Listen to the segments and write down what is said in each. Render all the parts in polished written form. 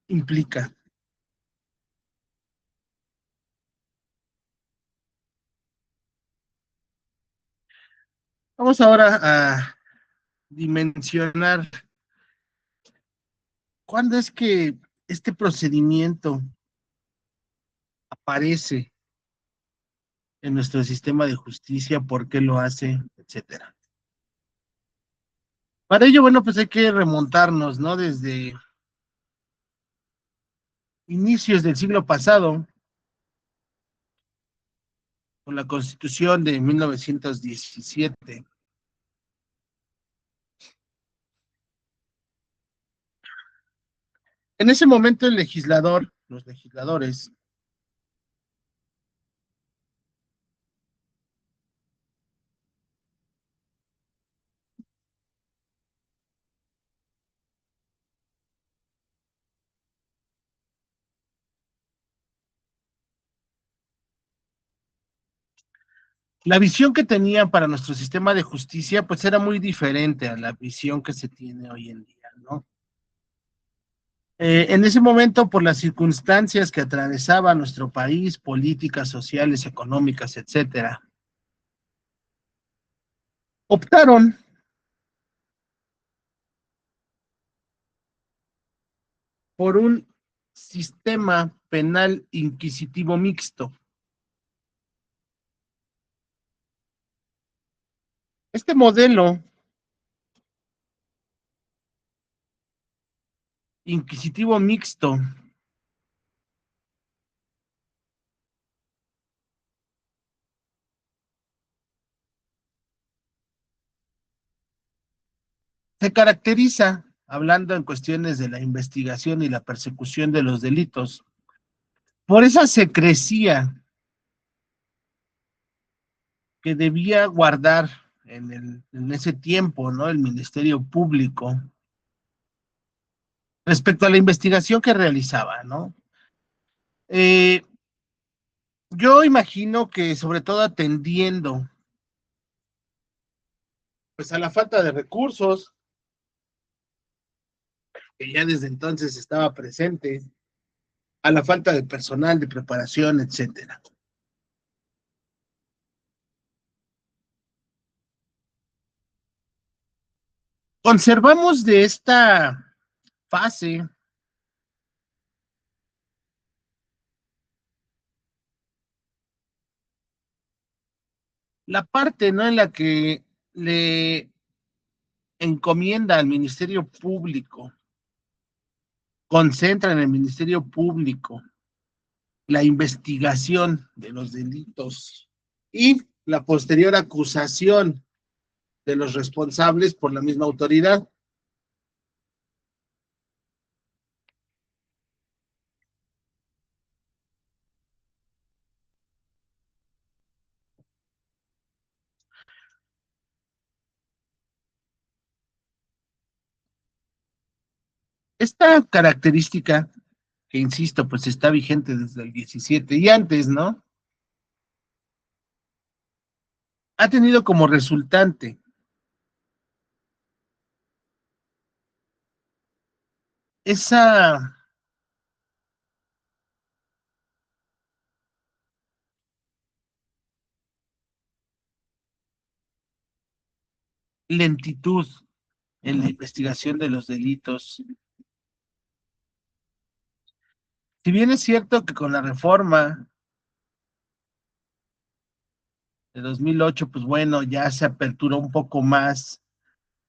implica. Vamos ahora a dimensionar cuándo es que este procedimiento aparece en nuestro sistema de justicia, por qué lo hace, etcétera. Para ello, bueno, pues hay que remontarnos, ¿no? Desde inicios del siglo pasado, con la Constitución de 1917. En ese momento el legislador, los legisladores, la visión que tenían para nuestro sistema de justicia, pues era muy diferente a la visión que se tiene hoy en día, ¿no? En ese momento, por las circunstancias que atravesaba nuestro país, políticas, sociales, económicas, etcétera, optaron por un sistema penal inquisitivo mixto. Este modelo inquisitivo mixto se caracteriza, hablando en cuestiones de la investigación y la persecución de los delitos, por esa secrecía que debía guardar en ese tiempo, ¿no? El Ministerio Público respecto a la investigación que realizaba, ¿no? Eh, yo imagino que sobre todo atendiendo pues a la falta de recursos, que ya desde entonces estaba presente, a la falta de personal, de preparación, etcétera. Conservamos de esta fase la parte, ¿no? En la que le encomienda al Ministerio Público, concentra en el Ministerio Público la investigación de los delitos y la posterior acusación de los responsables por la misma autoridad. Esta característica, que insisto, pues está vigente desde el 17 y antes, ¿no? Ha tenido como resultante esa lentitud en la investigación de los delitos. Si bien es cierto que con la reforma de 2008, pues bueno, ya se aperturó un poco más,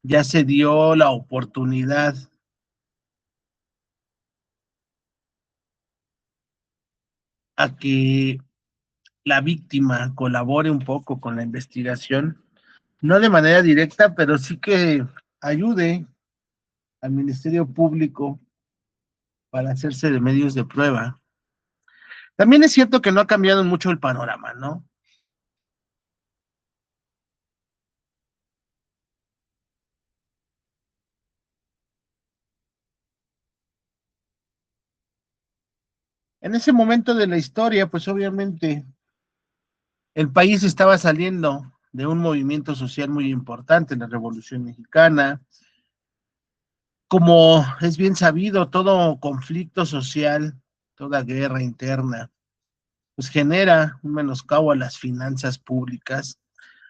ya se dio la oportunidad a que la víctima colabore un poco con la investigación, no de manera directa, pero sí que ayude al Ministerio Público para hacerse de medios de prueba. También es cierto que no ha cambiado mucho el panorama, ¿no? En ese momento de la historia, pues obviamente el país estaba saliendo de un movimiento social muy importante, la Revolución Mexicana, como es bien sabido, todo conflicto social, toda guerra interna, pues genera un menoscabo a las finanzas públicas.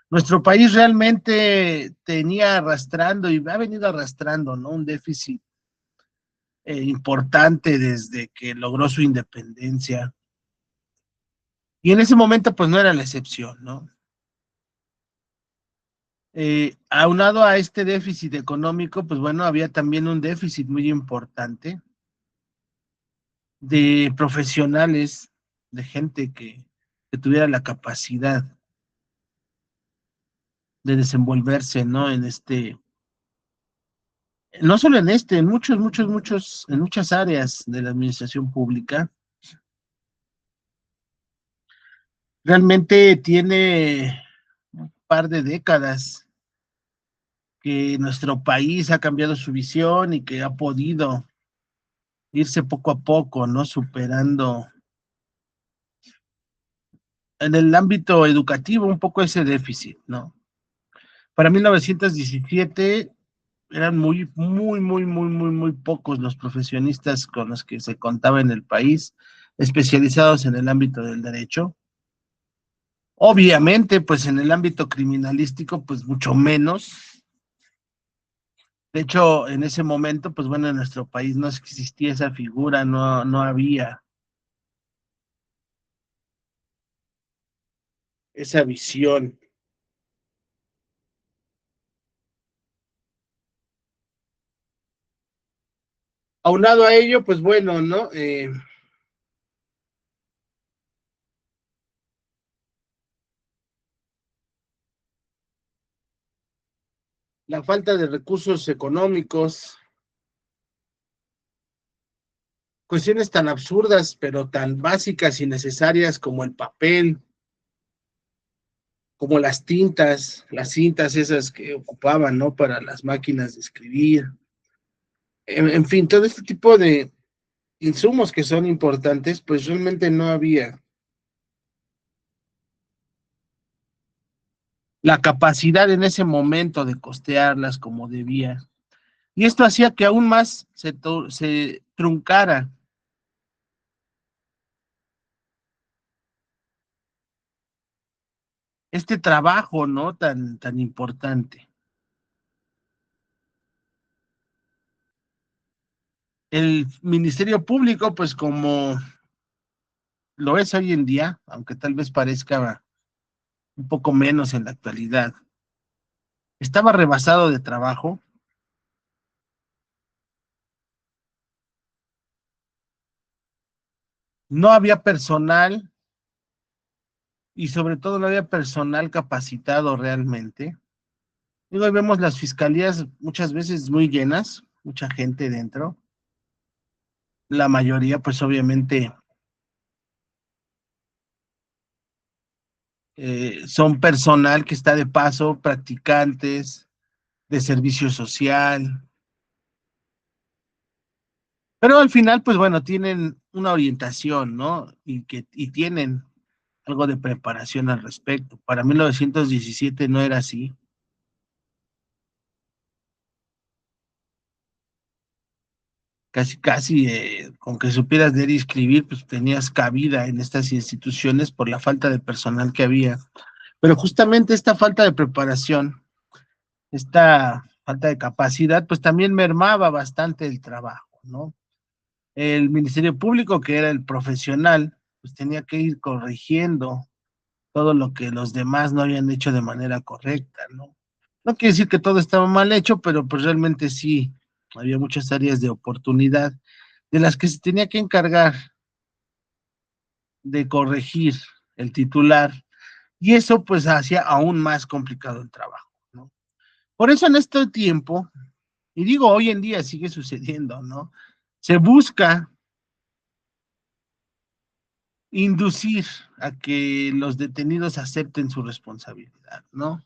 Nuestro país realmente tenía arrastrando y ha venido arrastrando, ¿no? Un déficit importante desde que logró su independencia. Y en ese momento, pues no era la excepción, ¿no? Aunado a este déficit económico, pues bueno, había también un déficit muy importante de profesionales, de gente que tuviera la capacidad de desenvolverse, ¿no? En este, no solo en este, en en muchas áreas de la administración pública. Realmente tiene un par de décadas que nuestro país ha cambiado su visión y que ha podido irse poco a poco, ¿no? Superando en el ámbito educativo un poco ese déficit, ¿no? Para 1917 eran muy pocos los profesionistas con los que se contaba en el país, especializados en el ámbito del derecho. Obviamente, pues en el ámbito criminalístico, pues mucho menos. De hecho, en ese momento, pues bueno, en nuestro país no existía esa figura, no había esa visión. Aunado a ello, pues bueno, ¿no? La falta de recursos económicos, cuestiones tan absurdas, pero tan básicas y necesarias como el papel, como las cintas esas que ocupaban, ¿no? Para las máquinas de escribir. En fin, todo este tipo de insumos que son importantes, pues realmente no había la capacidad en ese momento de costearlas como debía. Y esto hacía que aún más se truncara este trabajo, ¿no? Tan importante. El Ministerio Público, pues como lo es hoy en día, aunque tal vez parezca un poco menos en la actualidad, estaba rebasado de trabajo, no había personal y sobre todo no había personal capacitado realmente. Y hoy vemos las fiscalías muchas veces muy llenas, mucha gente dentro, la mayoría pues obviamente son personal que está de paso, practicantes de servicio social, pero al final, pues bueno, tienen una orientación, ¿no? Y tienen algo de preparación al respecto. Para 1917 no era así. Casi, con que supieras leer y escribir, pues tenías cabida en estas instituciones por la falta de personal que había. Pero justamente esta falta de preparación, esta falta de capacidad, pues también mermaba bastante el trabajo, ¿no? El Ministerio Público, que era el profesional, pues tenía que ir corrigiendo todo lo que los demás no habían hecho de manera correcta, ¿no? No quiere decir que todo estaba mal hecho, pero pues realmente sí, había muchas áreas de oportunidad de las que se tenía que encargar de corregir el titular, y eso pues hacía aún más complicado el trabajo, ¿no? Por eso en este tiempo, y digo hoy en día sigue sucediendo, ¿no? Se busca inducir a que los detenidos acepten su responsabilidad, ¿no?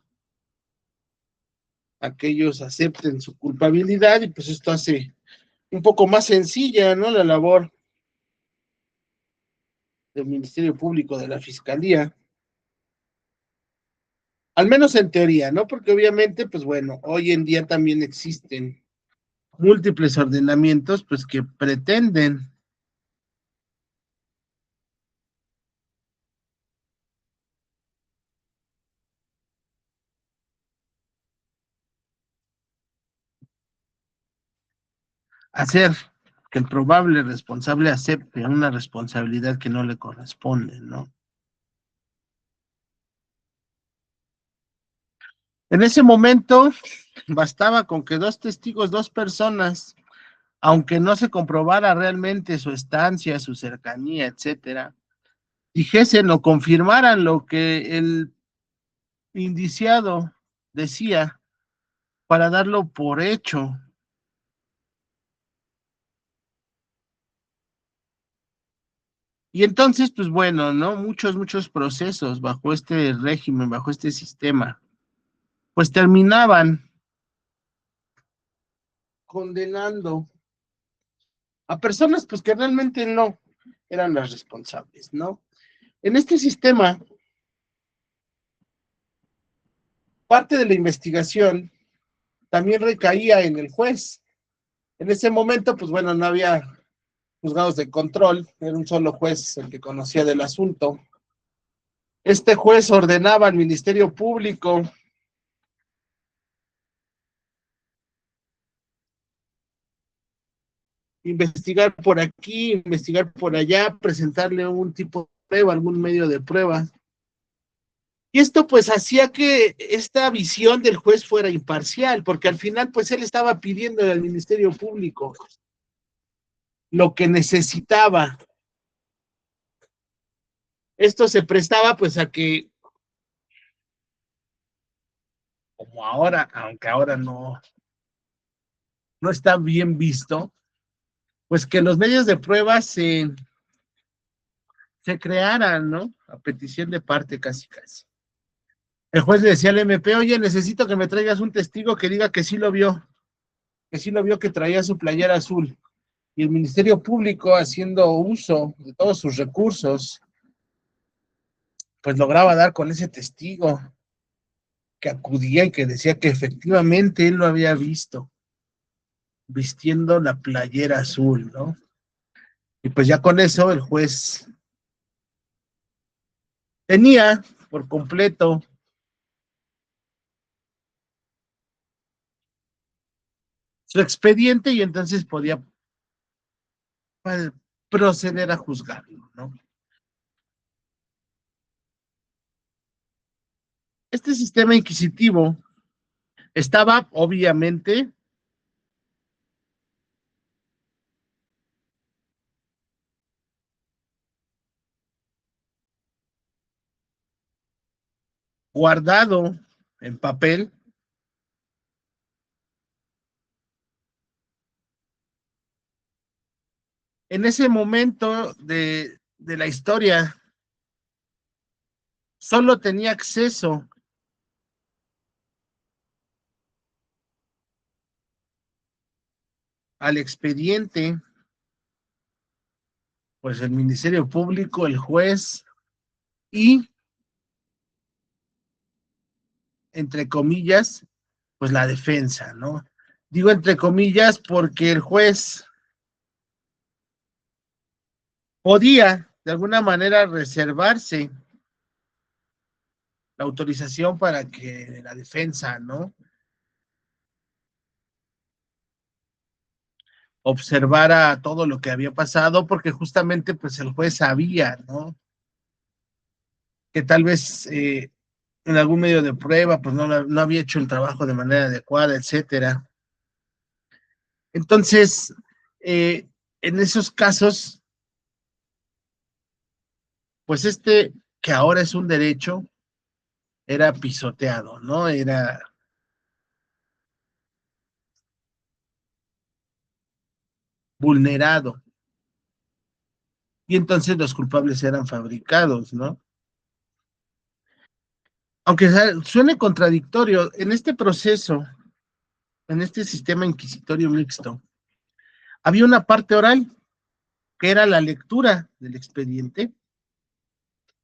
A que ellos acepten su culpabilidad y pues esto hace un poco más sencilla, ¿no? La labor del Ministerio Público, de la Fiscalía, al menos en teoría, ¿no? Porque obviamente, pues bueno, hoy en día también existen múltiples ordenamientos, pues que pretenden hacer que el probable responsable acepte una responsabilidad que no le corresponde, ¿no? En ese momento bastaba con que dos testigos, dos personas, aunque no se comprobara realmente su estancia, su cercanía, etcétera, dijesen o confirmaran lo que el indiciado decía para darlo por hecho. Y entonces, pues bueno, ¿no? Muchos procesos bajo este régimen, bajo este sistema, pues terminaban condenando a personas pues que realmente no eran las responsables, ¿no? En este sistema, parte de la investigación también recaía en el juez. En ese momento, pues bueno, no había juzgados de control, era un solo juez el que conocía del asunto. Este juez ordenaba al Ministerio Público investigar por aquí, investigar por allá, presentarle un tipo de prueba, algún medio de prueba. Y esto pues hacía que esta visión del juez fuera imparcial, porque al final pues él estaba pidiendo al Ministerio Público lo que necesitaba. Esto se prestaba pues a que, como ahora, aunque ahora no está bien visto, pues que los medios de prueba se crearan, ¿no? A petición de parte casi casi. El juez le decía al MP, oye, necesito que me traigas un testigo que diga que sí lo vio que traía su playera azul. Y el Ministerio Público, haciendo uso de todos sus recursos, pues lograba dar con ese testigo que acudía y que decía que efectivamente él lo había visto vistiendo la playera azul, ¿no? Y pues ya con eso el juez tenía por completo su expediente y entonces podía proceder a juzgarlo, ¿no? Este sistema inquisitivo estaba obviamente guardado en papel. En ese momento de la historia, solo tenía acceso al expediente, pues el Ministerio Público, el juez y, entre comillas, pues la defensa, ¿no? Digo entre comillas porque el juez podía, de alguna manera, reservarse la autorización para que la defensa, ¿no? Observara todo lo que había pasado, porque justamente, pues el juez sabía, ¿no? Que tal vez en algún medio de prueba, pues no había hecho el trabajo de manera adecuada, etcétera. Entonces, eh, en esos casos, pues que ahora es un derecho, era pisoteado, ¿no? Era vulnerado. Y entonces los culpables eran fabricados, ¿no? Aunque suene contradictorio, en este proceso, en este sistema inquisitorio mixto, había una parte oral, que era la lectura del expediente,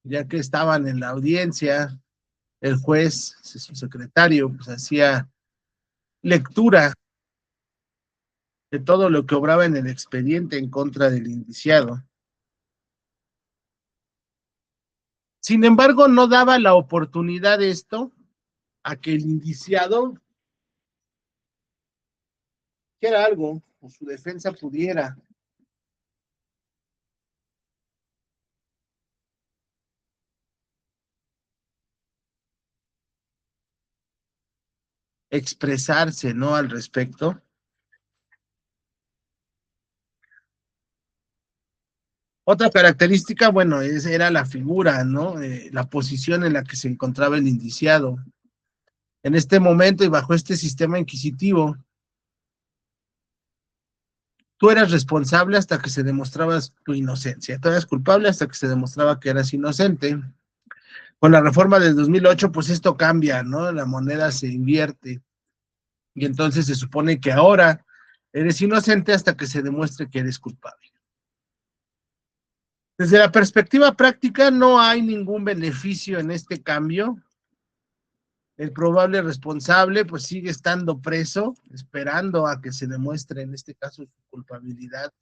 ya que estaban en la audiencia, el juez, su secretario, pues hacía lectura de todo lo que obraba en el expediente en contra del indiciado. Sin embargo, no daba la oportunidad de esto a que el indiciado hiciera algo o su defensa pudiera expresarse, ¿no? Al respecto. Otra característica, bueno, era la figura, ¿no? La posición en la que se encontraba el indiciado. En este momento y bajo este sistema inquisitivo, tú eras responsable hasta que se demostraba tu inocencia. Tú eras culpable hasta que se demostraba que eras inocente. Con la reforma del 2008, pues esto cambia, ¿no? La moneda se invierte y entonces se supone que ahora eres inocente hasta que se demuestre que eres culpable. Desde la perspectiva práctica, no hay ningún beneficio en este cambio. El probable responsable pues sigue estando preso, esperando a que se demuestre en este caso su culpabilidad,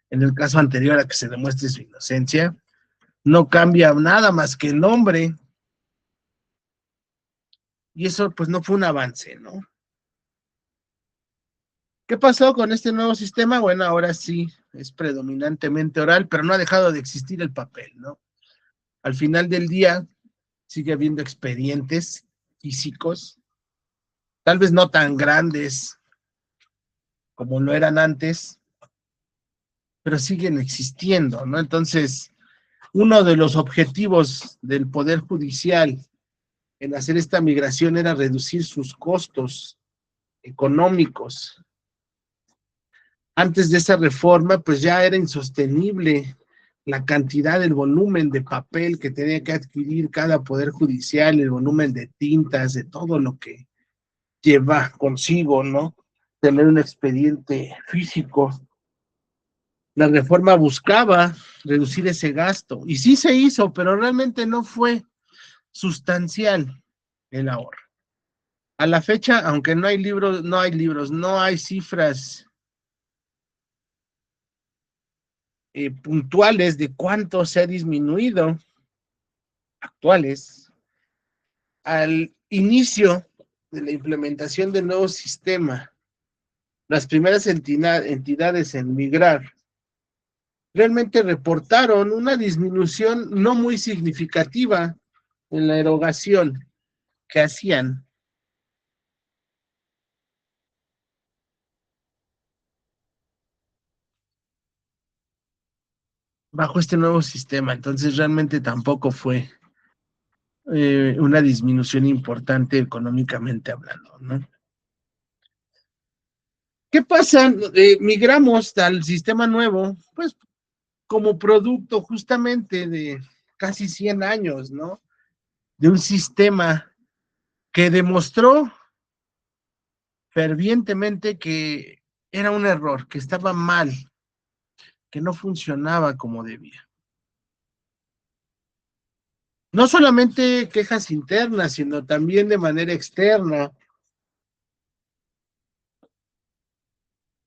en el caso anterior a que se demuestre su inocencia. No cambia nada más que el nombre, y eso pues no fue un avance, ¿no? ¿Qué pasó con este nuevo sistema? Bueno, ahora sí es predominantemente oral, pero no ha dejado de existir el papel, ¿no? Al final del día sigue habiendo expedientes físicos, tal vez no tan grandes como lo eran antes, pero siguen existiendo, ¿no? Entonces, uno de los objetivos del Poder Judicial en hacer esta migración era reducir sus costos económicos. Antes de esa reforma, pues ya era insostenible la cantidad, el volumen de papel que tenía que adquirir cada poder judicial, el volumen de tintas, de todo lo que lleva consigo, ¿no? Tener un expediente físico. La reforma buscaba reducir ese gasto y sí se hizo, pero realmente no fue sustancial el ahorro. A la fecha, aunque no hay cifras puntuales de cuánto se ha disminuido, actuales, al inicio de la implementación del nuevo sistema, las primeras entidades en migrar realmente reportaron una disminución no muy significativa en la erogación que hacían bajo este nuevo sistema. Entonces realmente tampoco fue una disminución importante económicamente hablando, ¿no? ¿Qué pasa? Migramos al sistema nuevo, pues como producto justamente de casi 100 años, ¿no? De un sistema que demostró fervientemente que era un error, que estaba mal, que no funcionaba como debía. No solamente quejas internas, sino también de manera externa.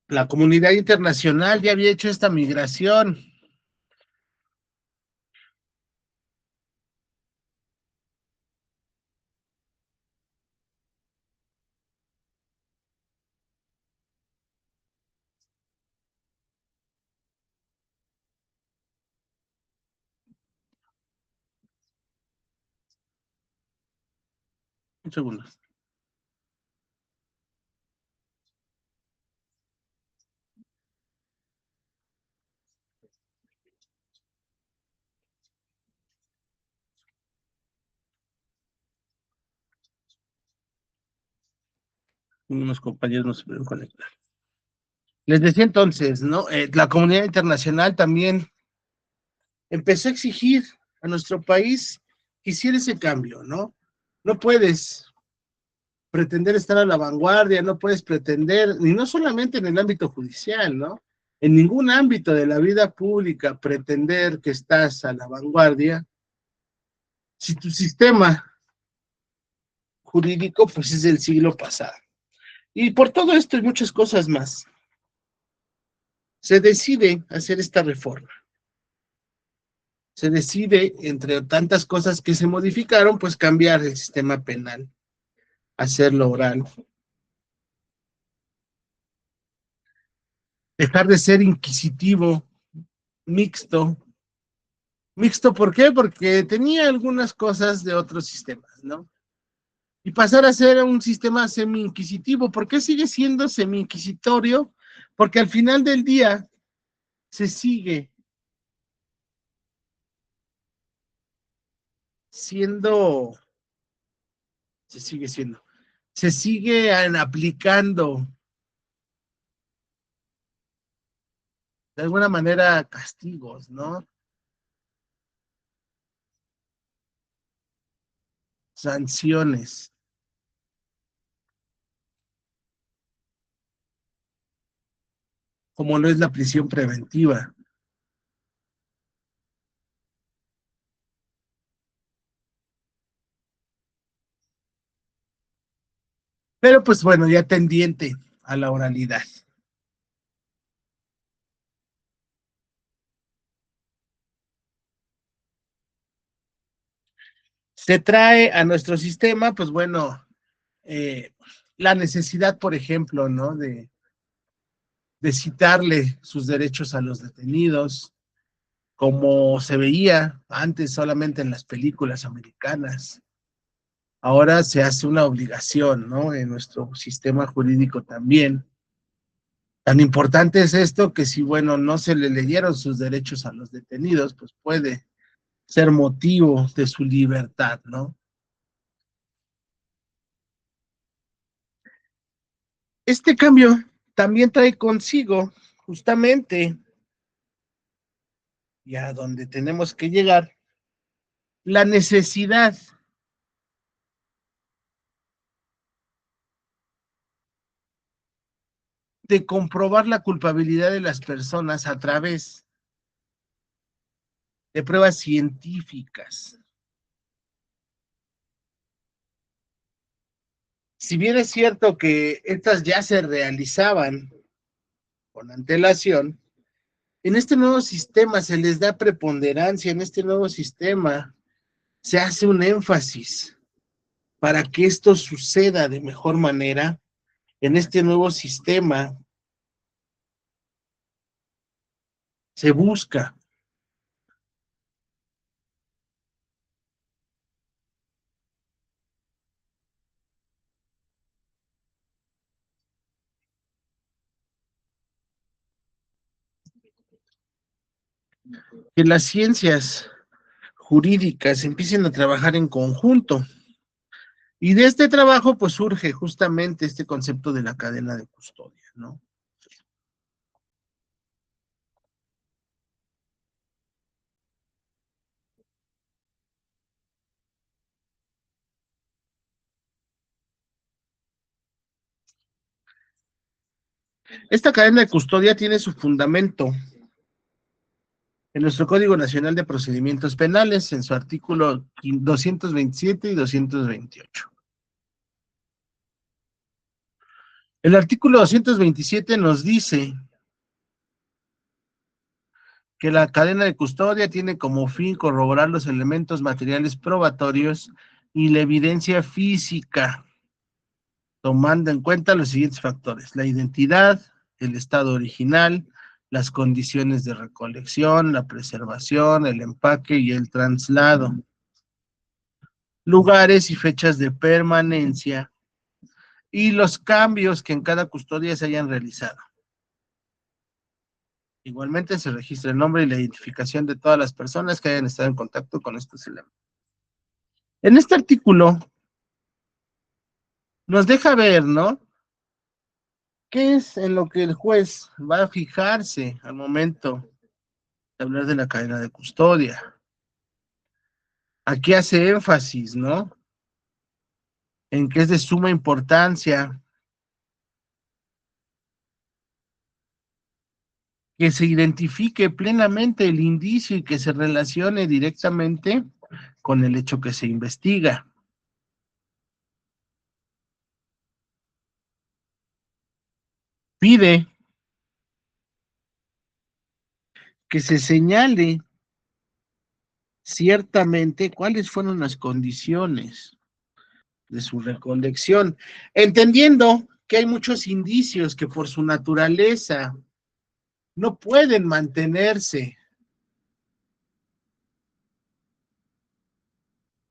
La comunidad internacional ya había hecho esta migración. Un segundo. Unos compañeros no se pudieron conectar. Les decía entonces, ¿no? La comunidad internacional también empezó a exigir a nuestro país que hiciera ese cambio, ¿no? No puedes pretender estar a la vanguardia, no puedes pretender, y no solamente en el ámbito judicial, ¿no? En ningún ámbito de la vida pública pretender que estás a la vanguardia si tu sistema jurídico pues es del siglo pasado. Y por todo esto y muchas cosas más, se decide hacer esta reforma. Se decide, entre tantas cosas que se modificaron, pues cambiar el sistema penal, hacerlo oral, dejar de ser inquisitivo, mixto. Mixto, ¿por qué? Porque tenía algunas cosas de otros sistemas, ¿no? Y pasar a ser un sistema semi-inquisitivo. ¿Por qué sigue siendo semi-inquisitorio? Porque al final del día se sigue siendo, se sigue siendo, se siguen aplicando de alguna manera castigos, ¿no? Sanciones, como lo es la prisión preventiva. Pero pues bueno, ya tendiente a la oralidad. Se trae a nuestro sistema, pues bueno, eh, la necesidad, por ejemplo, ¿no? De citarle sus derechos a los detenidos, como se veía antes solamente en las películas americanas. Ahora se hace una obligación, ¿no? En nuestro sistema jurídico también. Tan importante es esto que si, bueno, no se le leyeron sus derechos a los detenidos, pues puede ser motivo de su libertad, ¿no? Este cambio también trae consigo justamente, ya donde tenemos que llegar, la necesidad de comprobar la culpabilidad de las personas a través de pruebas científicas. Si bien es cierto que estas ya se realizaban con antelación, en este nuevo sistema se les da preponderancia, en este nuevo sistema se hace un énfasis para que esto suceda de mejor manera. En este nuevo sistema se busca que las ciencias jurídicas empiecen a trabajar en conjunto. Y de este trabajo, pues surge justamente este concepto de la cadena de custodia, ¿no? Esta cadena de custodia tiene su fundamento en nuestro Código Nacional de Procedimientos Penales, en su artículo 227 y 228. El artículo 227 nos dice que la cadena de custodia tiene como fin corroborar los elementos materiales probatorios y la evidencia física, tomando en cuenta los siguientes factores: la identidad, el estado original, las condiciones de recolección, la preservación, el empaque y el traslado, lugares y fechas de permanencia y los cambios que en cada custodia se hayan realizado. Igualmente se registra el nombre y la identificación de todas las personas que hayan estado en contacto con estos elementos. En este artículo nos deja ver, ¿no? ¿Qué es en lo que el juez va a fijarse al momento de hablar de la cadena de custodia? Aquí hace énfasis, ¿no? En que es de suma importancia que se identifique plenamente el indicio y que se relacione directamente con el hecho que se investiga. Pide que se señale ciertamente cuáles fueron las condiciones de su recolección, entendiendo que hay muchos indicios que por su naturaleza no pueden mantenerse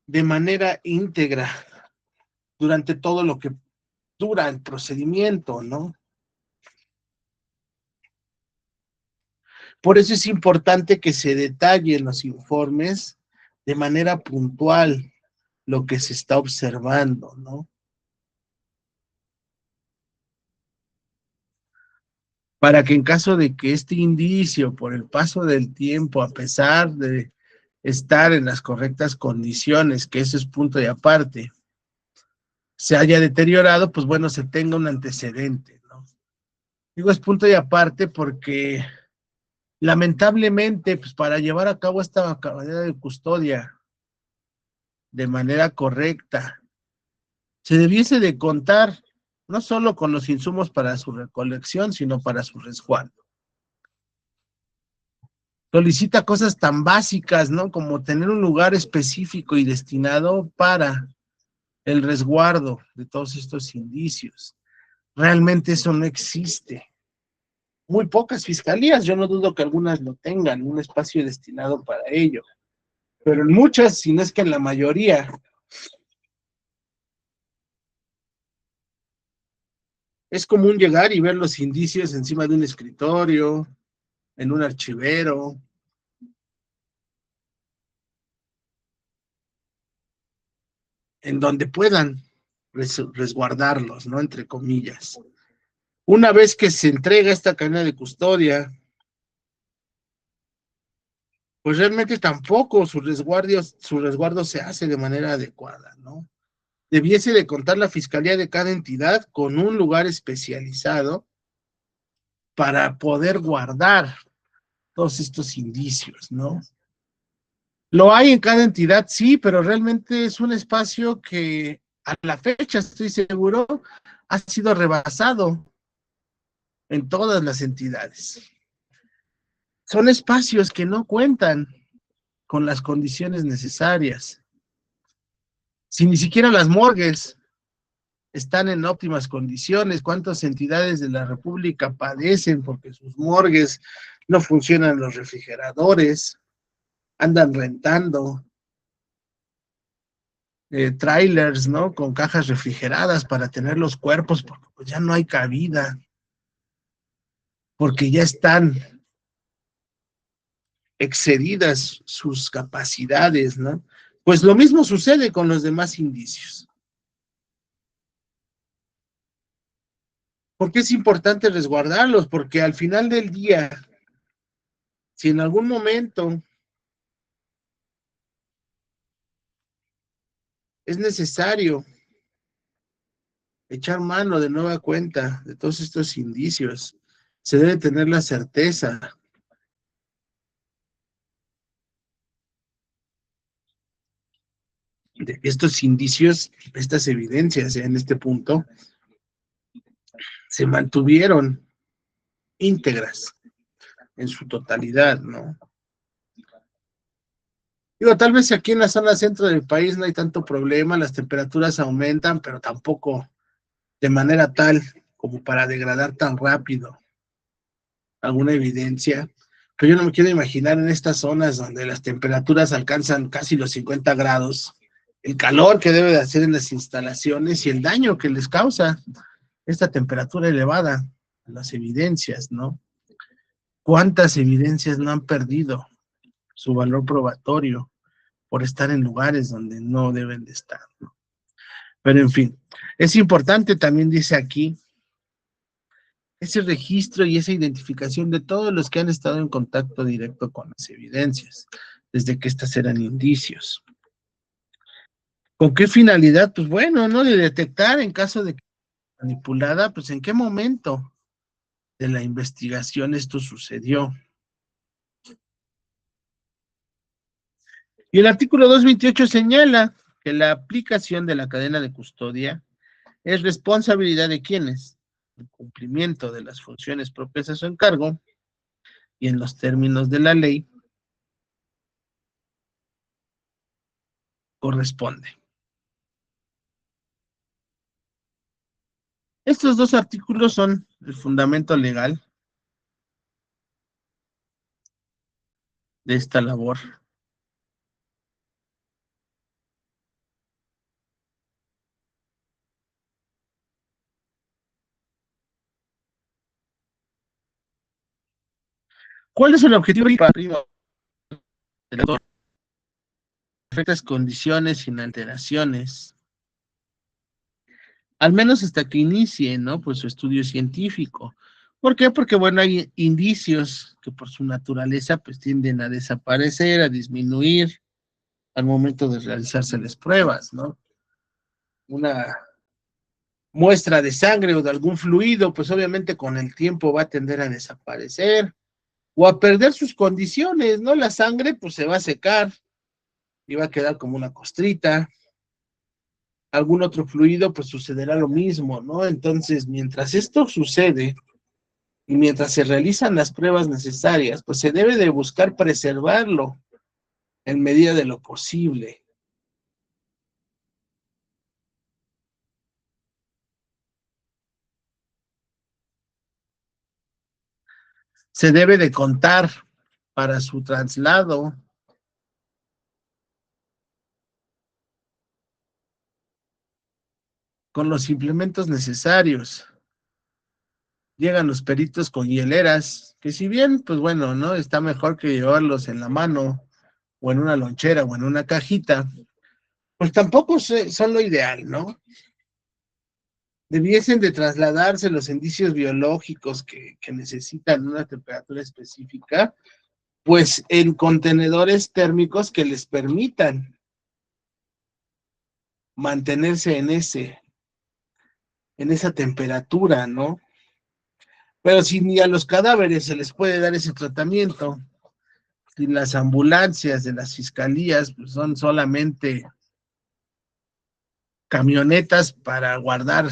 de manera íntegra durante todo lo que dura el procedimiento, ¿no? Por eso es importante que se detalle en los informes de manera puntual lo que se está observando, ¿no? Para que en caso de que este indicio, por el paso del tiempo, a pesar de estar en las correctas condiciones, que eso es punto y aparte, se haya deteriorado, pues bueno, se tenga un antecedente, ¿no? Digo, es punto y aparte porque lamentablemente, pues para llevar a cabo esta cadena de custodia de manera correcta, se debiese de contar no solo con los insumos para su recolección, sino para su resguardo. Solicita cosas tan básicas, ¿no? Como tener un lugar específico y destinado para el resguardo de todos estos indicios. Realmente eso no existe. Muy pocas fiscalías, yo no dudo que algunas lo tengan, un espacio destinado para ello, pero en muchas, si no es que en la mayoría, es común llegar y ver los indicios encima de un escritorio, en un archivero, en donde puedan resguardarlos, ¿no? Entre comillas. Una vez que se entrega esta cadena de custodia, pues realmente tampoco su resguardo se hace de manera adecuada, ¿no? Debiese de contar la fiscalía de cada entidad con un lugar especializado para poder guardar todos estos indicios, ¿no? Lo hay en cada entidad, sí, pero realmente es un espacio que a la fecha, estoy seguro, ha sido rebasado en todas las entidades. Son espacios que no cuentan con las condiciones necesarias. Si ni siquiera las morgues están en óptimas condiciones, ¿cuántas entidades de la República padecen porque sus morgues no funcionan los refrigeradores, andan rentando trailers, ¿no? Con cajas refrigeradas para tener los cuerpos, porque pues ya no hay cabida, porque ya están excedidas sus capacidades, ¿no? Pues lo mismo sucede con los demás indicios. ¿Por qué es importante resguardarlos? Porque al final del día, si en algún momento es necesario echar mano de nueva cuenta de todos estos indicios, se debe tener la certeza de que estos indicios, estas evidencias en este punto, se mantuvieron íntegras en su totalidad, ¿no? Digo, tal vez aquí en la zona centro del país no hay tanto problema, las temperaturas aumentan, pero tampoco de manera tal como para degradar tan rápido alguna evidencia. Pero yo no me quiero imaginar en estas zonas donde las temperaturas alcanzan casi los 50 grados, el calor que debe de hacer en las instalaciones y el daño que les causa esta temperatura elevada, las evidencias, ¿no? ¿Cuántas evidencias no han perdido su valor probatorio por estar en lugares donde no deben de estar, ¿no? Pero en fin, es importante, también dice aquí, ese registro y esa identificación de todos los que han estado en contacto directo con las evidencias, desde que estas eran indicios. ¿Con qué finalidad? Pues bueno, ¿no? De detectar en caso de que manipulada, pues en qué momento de la investigación esto sucedió. Y el artículo 228 señala que la aplicación de la cadena de custodia es responsabilidad de quienes, en cumplimiento de las funciones propias a su encargo, y en los términos de la ley corresponde. Estos dos artículos son el fundamento legal de esta labor. ¿Cuál es el objetivo primo del autor? Perfectas condiciones sin alteraciones, al menos hasta que inicie, ¿no? Pues su estudio científico. ¿Por qué? Porque, bueno, hay indicios que por su naturaleza, pues tienden a desaparecer, a disminuir al momento de realizarse las pruebas, ¿no? Una muestra de sangre o de algún fluido, pues obviamente con el tiempo va a tender a desaparecer o a perder sus condiciones, ¿no? La sangre, pues se va a secar y va a quedar como una costrita. Algún otro fluido, pues sucederá lo mismo, ¿no? Entonces, mientras esto sucede y mientras se realizan las pruebas necesarias, pues se debe de buscar preservarlo en medida de lo posible. Se debe de contar para su traslado con los implementos necesarios. Llegan los peritos con hieleras, que si bien, pues bueno, ¿no? Está mejor que llevarlos en la mano o en una lonchera o en una cajita, pues tampoco son lo ideal, ¿no? Debiesen de trasladarse los indicios biológicos que necesitan una temperatura específica, pues en contenedores térmicos que les permitan mantenerse en esa temperatura, ¿no? Pero si ni a los cadáveres se les puede dar ese tratamiento, si las ambulancias de las fiscalías pues, son solamente camionetas para guardar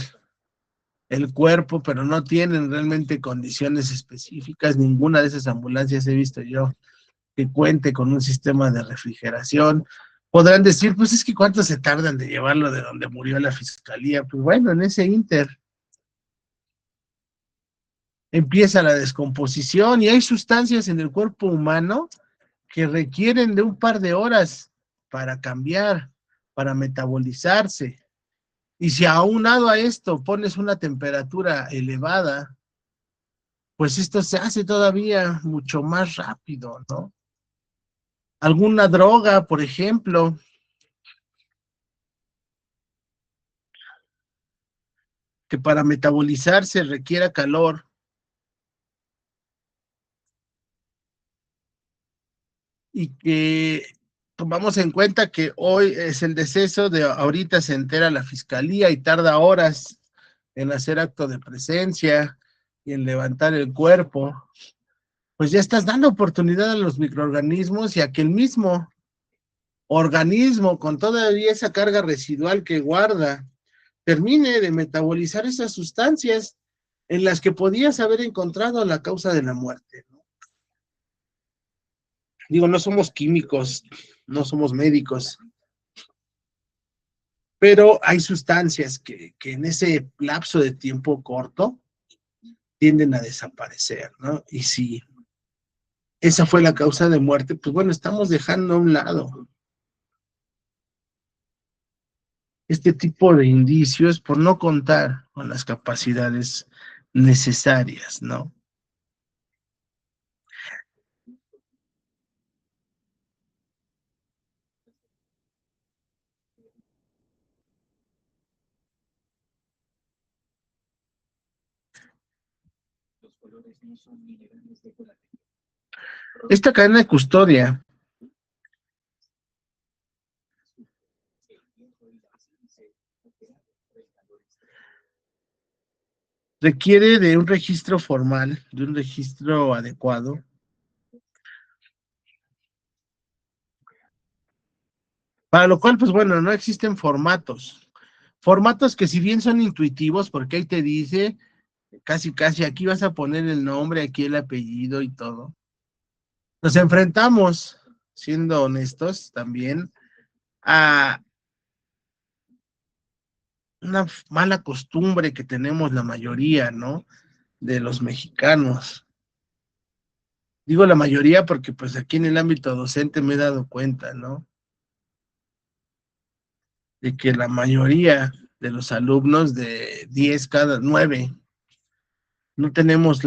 el cuerpo, pero no tienen realmente condiciones específicas, ninguna de esas ambulancias he visto yo que cuente con un sistema de refrigeración. Podrán decir, pues es que cuánto se tardan de llevarlo de donde murió la fiscalía. Pues bueno, en ese inter empieza la descomposición y hay sustancias en el cuerpo humano que requieren de un par de horas para cambiar, para metabolizarse. Y si aunado a esto pones una temperatura elevada, pues esto se hace todavía mucho más rápido, ¿no? Alguna droga, por ejemplo, que para metabolizarse requiera calor y que tomamos en cuenta que hoy es el deceso de ahorita se entera la fiscalía y tarda horas en hacer acto de presencia y en levantar el cuerpo, pues ya estás dando oportunidad a los microorganismos y a que el mismo organismo con todavía esa carga residual que guarda termine de metabolizar esas sustancias en las que podías haber encontrado la causa de la muerte, ¿no? Digo, no somos químicos, no somos médicos, pero hay sustancias que en ese lapso de tiempo corto tienden a desaparecer, ¿no? Y si esa fue la causa de muerte, pues bueno, estamos dejando a un lado este tipo de indicios por no contar con las capacidades necesarias, ¿no? Esta cadena de custodia requiere de un registro formal, de un registro adecuado, para lo cual, pues bueno, no existen formatos que si bien son intuitivos, porque ahí te dice, casi, casi, aquí vas a poner el nombre, aquí el apellido y todo, Nos enfrentamos, siendo honestos, también a una mala costumbre que tenemos la mayoría, ¿no? De los mexicanos. Digo la mayoría porque pues aquí en el ámbito docente me he dado cuenta, ¿no? De que la mayoría de los alumnos de 10 cada 9 no tenemos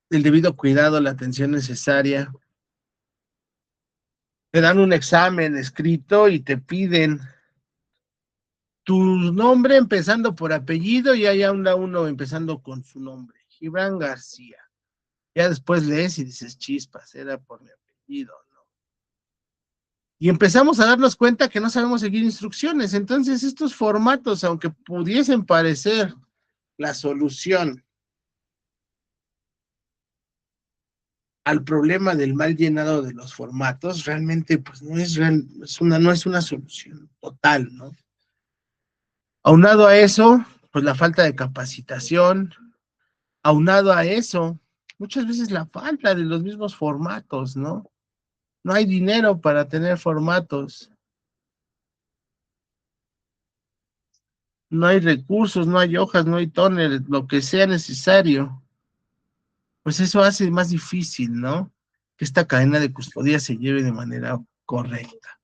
el debido cuidado, la atención necesaria. Te dan un examen escrito y te piden tu nombre empezando por apellido y hay uno empezando con su nombre, Gibran García. Ya después lees y dices, chispas, era por mi apellido, ¿no? Y empezamos a darnos cuenta que no sabemos seguir instrucciones. Entonces, estos formatos, aunque pudiesen parecer la solución al problema del mal llenado de los formatos, realmente pues no es una solución total, ¿no? Aunado a eso, pues la falta de capacitación, aunado a eso, muchas veces la falta de los mismos formatos, ¿no? No hay dinero para tener formatos, no hay recursos, no hay hojas, no hay tóner, lo que sea necesario. Pues eso hace más difícil, ¿no? Que esta cadena de custodia se lleve de manera correcta.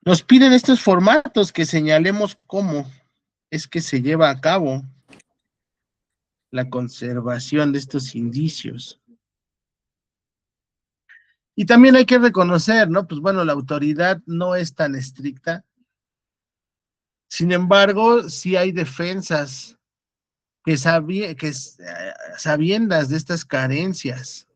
Nos piden estos formatos que señalemos cómo es que se lleva a cabo la conservación de estos indicios. Y también hay que reconocer, ¿no? Pues bueno, la autoridad no es tan estricta. Sin embargo, sí hay defensas que sabiendas de estas carencias,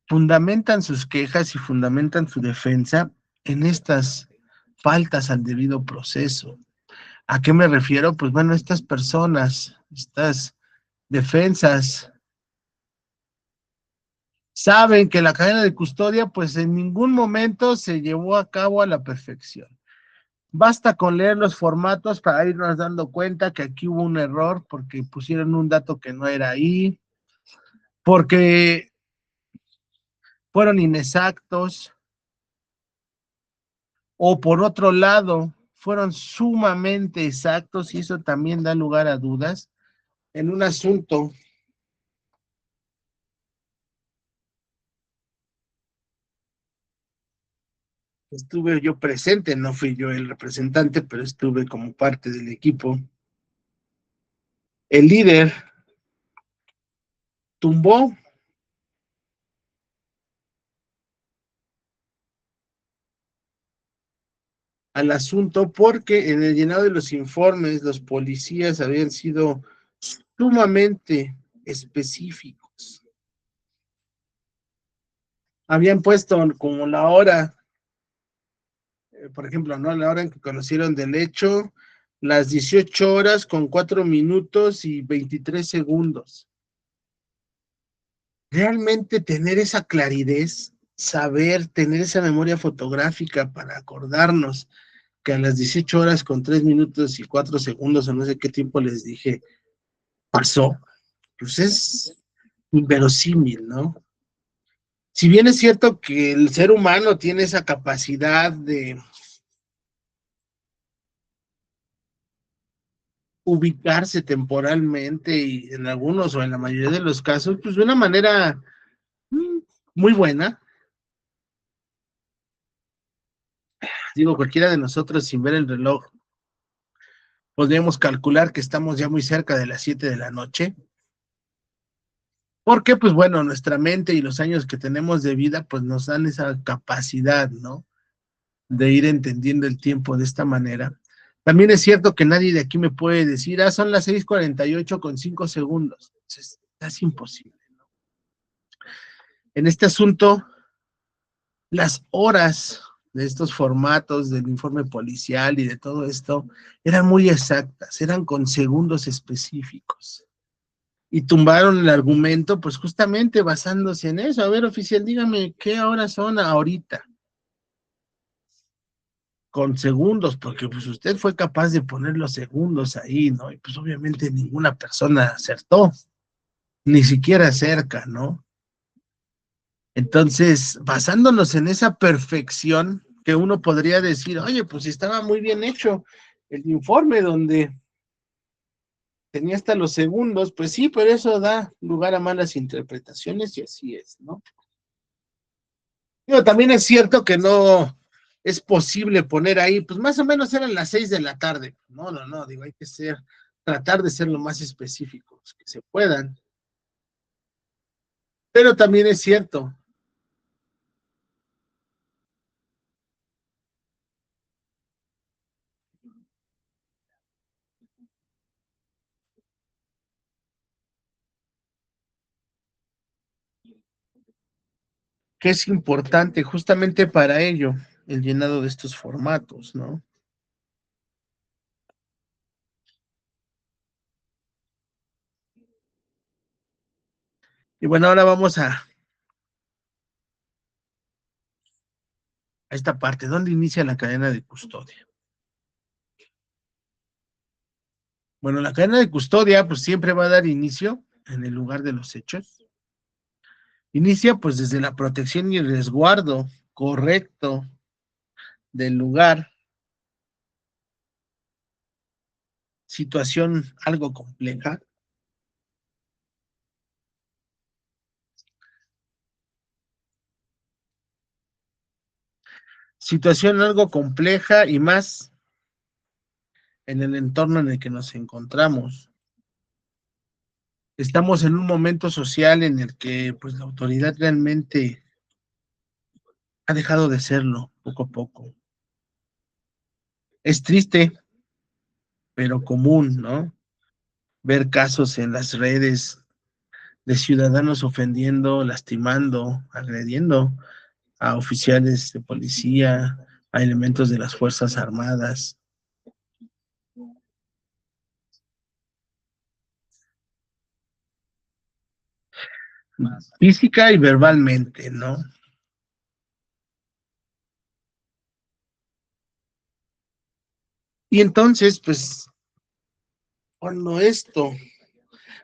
fundamentan sus quejas y fundamentan su defensa en estas faltas al debido proceso. ¿A qué me refiero? Pues bueno, estas personas, estas defensas, saben que la cadena de custodia pues en ningún momento se llevó a cabo a la perfección. Basta con leer los formatos para irnos dando cuenta que aquí hubo un error porque pusieron un dato que no era ahí, porque fueron inexactos, o por otro lado, fueron sumamente exactos y eso también da lugar a dudas en un asunto. Estuve yo presente, no fui yo el representante, pero estuve como parte del equipo. El líder tumbó al asunto porque en el llenado de los informes los policías habían sido sumamente específicos. Habían puesto como la hora, por ejemplo, ¿no? La hora en que conocieron del hecho, las 18 horas con 4 minutos y 23 segundos. Realmente tener esa claridad, saber, tener esa memoria fotográfica para acordarnos que a las 18 horas con 3 minutos y 4 segundos, o no sé qué tiempo les dije, pasó, pues es inverosímil, ¿no? Si bien es cierto que el ser humano tiene esa capacidad de ubicarse temporalmente y en algunos o en la mayoría de los casos, pues de una manera muy buena, digo, cualquiera de nosotros sin ver el reloj, podríamos calcular que estamos ya muy cerca de las 7 de la noche, porque pues bueno, nuestra mente y los años que tenemos de vida pues nos dan esa capacidad, ¿no? De ir entendiendo el tiempo de esta manera. También es cierto que nadie de aquí me puede decir, son las 6:48 con 5 segundos. Es imposible, ¿no? En este asunto, las horas de estos formatos del informe policial y de todo esto eran muy exactas, eran con segundos específicos. y tumbaron el argumento, pues justamente basándose en eso. A ver, oficial, dígame, ¿qué horas son ahorita? Con segundos, porque pues usted fue capaz de poner los segundos ahí, ¿no? Y pues obviamente ninguna persona acertó, ni siquiera cerca, ¿no? Entonces, basándonos en esa perfección, que uno podría decir, oye, pues estaba muy bien hecho el informe donde tenía hasta los segundos, pues sí, pero eso da lugar a malas interpretaciones y así es, ¿no? Digo, también es cierto que no es posible poner ahí, pues más o menos eran las 6 de la tarde. No, no, no, digo, hay que tratar de ser lo más específicos que se puedan. Pero también es cierto que es importante justamente para ello el llenado de estos formatos, ¿no? Y bueno, ahora vamos a esta parte, ¿dónde inicia la cadena de custodia? Bueno, la cadena de custodia pues siempre va a dar inicio en el lugar de los hechos. Inicia pues desde la protección y el resguardo correcto del lugar, situación algo compleja, situación algo compleja y más en el entorno en el que nos encontramos. Estamos en un momento social en el que pues la autoridad realmente ha dejado de serlo poco a poco. Es triste, pero común, ¿no? Ver casos en las redes de ciudadanos ofendiendo, lastimando, agrediendo a oficiales de policía, a elementos de las Fuerzas Armadas, física y verbalmente, ¿no? Y entonces, pues, cuando esto,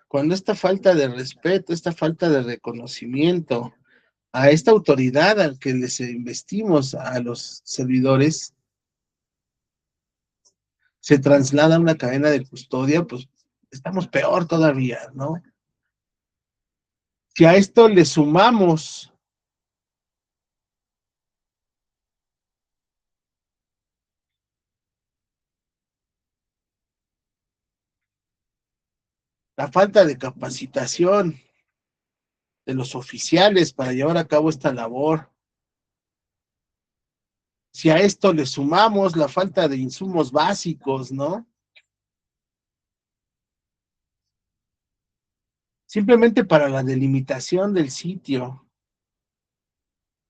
cuando esta falta de respeto, esta falta de reconocimiento a esta autoridad al que les investimos a los servidores, se traslada a una cadena de custodia, pues estamos peor todavía, ¿no? Si a esto le sumamos la falta de capacitación de los oficiales para llevar a cabo esta labor, si a esto le sumamos la falta de insumos básicos, ¿no? Simplemente para la delimitación del sitio,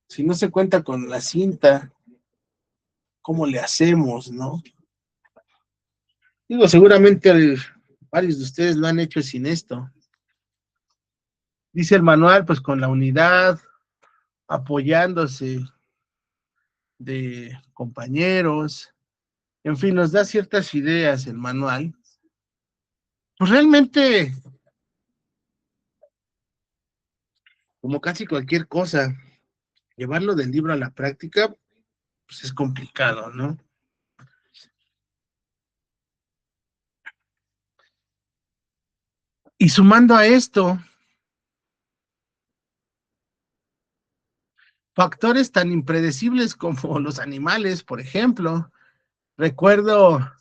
si no se cuenta con la cinta, ¿cómo le hacemos, no? Digo, seguramente varios de ustedes lo han hecho sin esto. Dice el manual, pues con la unidad, apoyándose de compañeros, en fin, nos da ciertas ideas el manual. Pues realmente, como casi cualquier cosa, llevarlo del libro a la práctica, pues es complicado, ¿no? Y sumando a esto, factores tan impredecibles como los animales, por ejemplo. Recuerdo,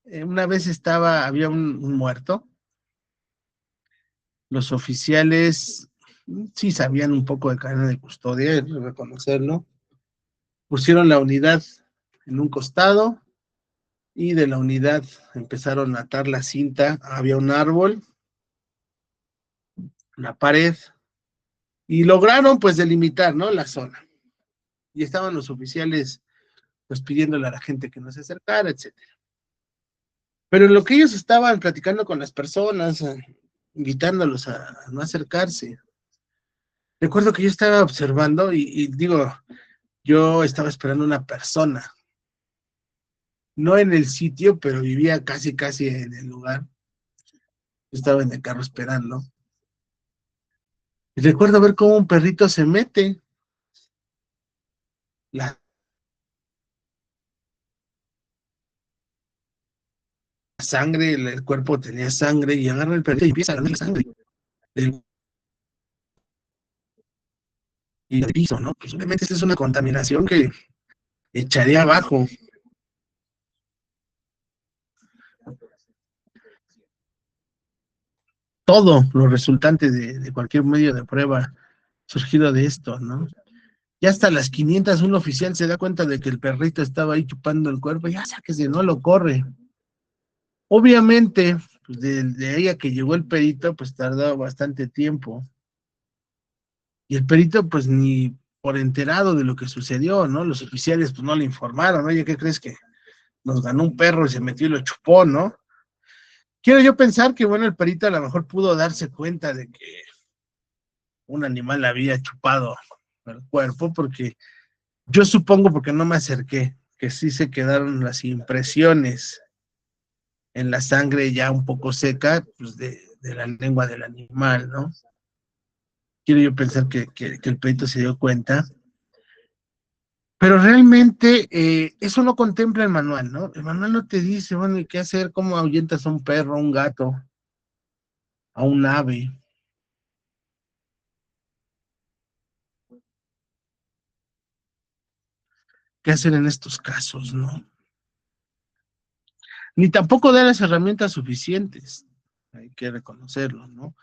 una vez había un muerto, los oficiales sí sabían un poco de cadena de custodia, hay que reconocerlo, pusieron la unidad en un costado y de la unidad empezaron a atar la cinta, había un árbol, una pared, y lograron pues delimitar, ¿no? La zona. Y estaban los oficiales pues pidiéndole a la gente que no se acercara, etcétera. Pero en lo que ellos estaban platicando con las personas, invitándolos a no acercarse, recuerdo que yo estaba observando y digo, yo estaba esperando una persona, no en el sitio, pero vivía casi, casi en el lugar. Yo estaba en el carro esperando. Y recuerdo ver cómo un perrito se mete la sangre, el cuerpo tenía sangre, y agarra el perrito y empieza a ganar sangre del y del piso, ¿no? Pues obviamente esta es una contaminación que echaría abajo todo lo resultante de cualquier medio de prueba surgido de esto, ¿no? Ya hasta las 500 un oficial se da cuenta de que el perrito estaba ahí chupando el cuerpo, ya sáquese, no lo corre. Obviamente, pues de ella que llegó el perito, pues tardó bastante tiempo. Y el perito, pues ni por enterado de lo que sucedió, ¿no? Los oficiales, pues no le informaron, ¿no? Oye, ¿qué crees que nos ganó un perro y se metió y lo chupó, ¿no? Quiero yo pensar que, bueno, el perito a lo mejor pudo darse cuenta de que un animal había chupado el cuerpo, porque yo supongo, porque no me acerqué, que sí se quedaron las impresiones en la sangre ya un poco seca, pues de la lengua del animal, ¿no? Quiero yo pensar que el perito se dio cuenta, pero realmente eso no contempla el manual, ¿no? El manual no te dice, bueno, ¿y qué hacer? ¿Cómo ahuyentas a un perro, a un gato, a un ave? ¿Qué hacer en estos casos, no? Ni tampoco da las herramientas suficientes, hay que reconocerlo, ¿no?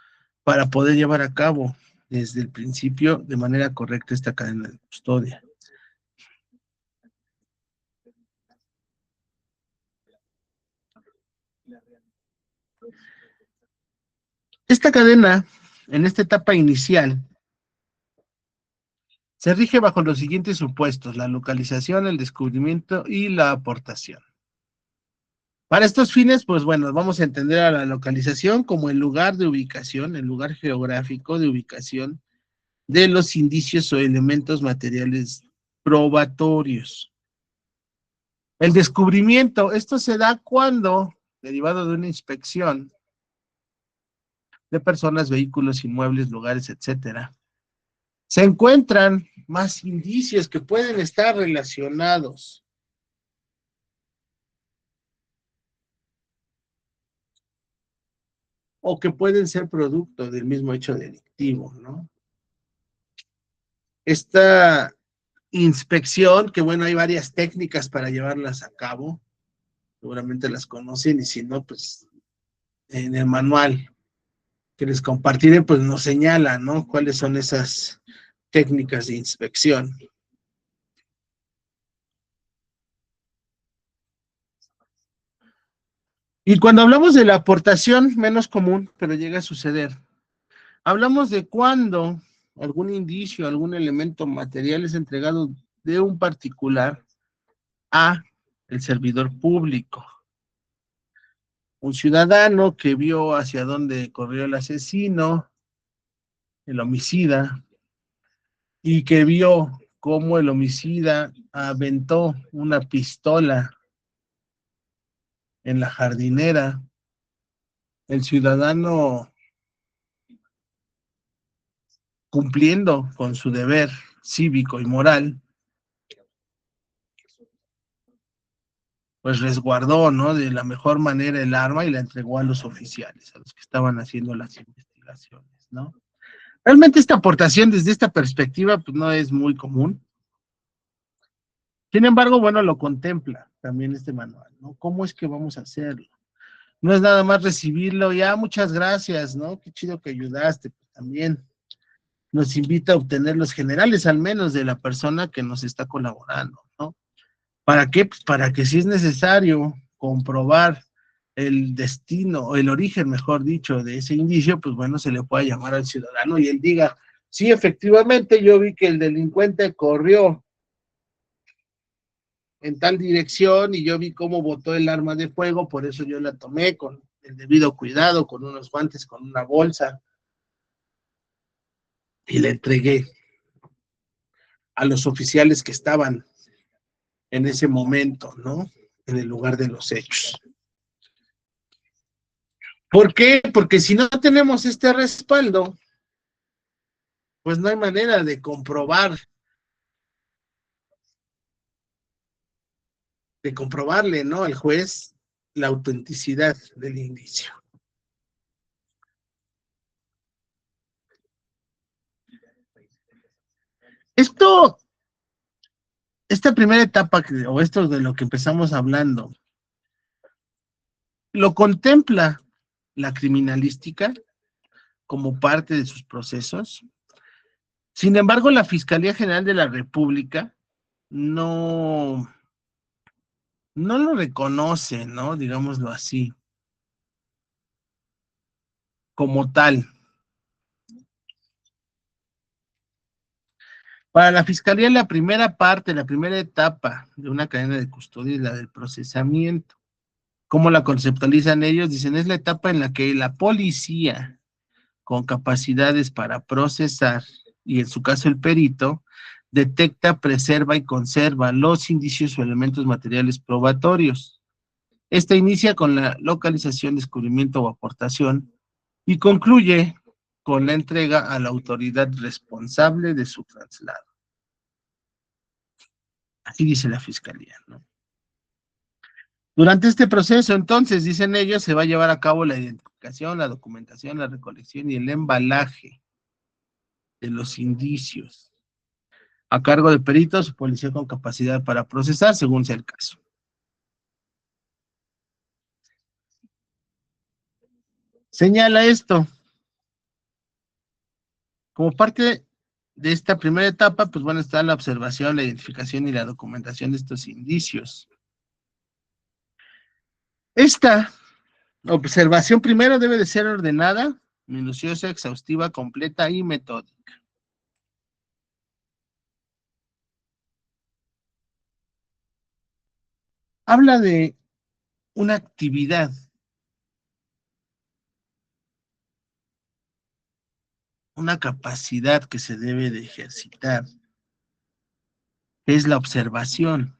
Para poder llevar a cabo desde el principio de manera correcta esta cadena de custodia. Esta cadena, en esta etapa inicial, se rige bajo los siguientes supuestos: la localización, el descubrimiento y la aportación. Para estos fines, pues bueno, vamos a entender a la localización como el lugar de ubicación, el lugar geográfico de ubicación de los indicios o elementos materiales probatorios. El descubrimiento, esto se da cuando, derivado de una inspección de personas, vehículos, inmuebles, lugares, etcétera, se encuentran más indicios que pueden estar relacionados o que pueden ser producto del mismo hecho delictivo, ¿no? Esta inspección, que bueno, hay varias técnicas para llevarlas a cabo, seguramente las conocen, y si no, pues en el manual que les compartiré, pues nos señala, ¿no? Cuáles son esas técnicas de inspección. Y cuando hablamos de la aportación, menos común, pero llega a suceder, hablamos de cuando algún indicio, algún elemento material es entregado de un particular a el servidor público. Un ciudadano que vio hacia dónde corrió el asesino, el homicida, y que vio cómo el homicida aventó una pistola en la jardinera. El ciudadano, cumpliendo con su deber cívico y moral, pues resguardó, ¿no? De la mejor manera el arma y la entregó a los oficiales, a los que estaban haciendo las investigaciones, ¿no? Realmente esta aportación desde esta perspectiva, pues no es muy común. Sin embargo, bueno, lo contempla también este manual, ¿no? ¿Cómo es que vamos a hacerlo? No es nada más recibirlo, ya muchas gracias, ¿no? Qué chido que ayudaste, pues también nos invita a obtener los generales, al menos de la persona que nos está colaborando, ¿no? ¿Para qué? Pues para que si es necesario comprobar el destino, o el origen, mejor dicho, de ese indicio, pues bueno, se le pueda llamar al ciudadano y él diga, sí, efectivamente, yo vi que el delincuente corrió en tal dirección y yo vi cómo botó el arma de fuego, por eso yo la tomé con el debido cuidado, con unos guantes, con una bolsa y la entregué a los oficiales que estaban en ese momento, ¿no? En el lugar de los hechos. ¿Por qué? Porque si no tenemos este respaldo, pues no hay manera de comprobarle, ¿no? Al juez la autenticidad del indicio. Esto, esta primera etapa, o esto de lo que empezamos hablando, lo contempla la criminalística como parte de sus procesos. Sin embargo, la Fiscalía General de la República no, no lo reconoce, ¿no? Digámoslo así, como tal. Para la Fiscalía, la primera parte, la primera etapa de una cadena de custodia es la del procesamiento. ¿Cómo la conceptualizan ellos? Dicen, es la etapa en la que la policía, con capacidades para procesar, y en su caso el perito, detecta, preserva y conserva los indicios o elementos materiales probatorios. Esta inicia con la localización, descubrimiento o aportación y concluye con la entrega a la autoridad responsable de su traslado. Así dice la Fiscalía, ¿no? Durante este proceso, entonces, dicen ellos, se va a llevar a cabo la identificación, la documentación, la recolección y el embalaje de los indicios, a cargo de peritos o policía con capacidad para procesar, según sea el caso. Señala esto, como parte de esta primera etapa, pues van a estar la observación, la identificación y la documentación de estos indicios. Esta observación primero debe de ser ordenada, minuciosa, exhaustiva, completa y metódica. Habla de una actividad, una capacidad que se debe de ejercitar, es la observación.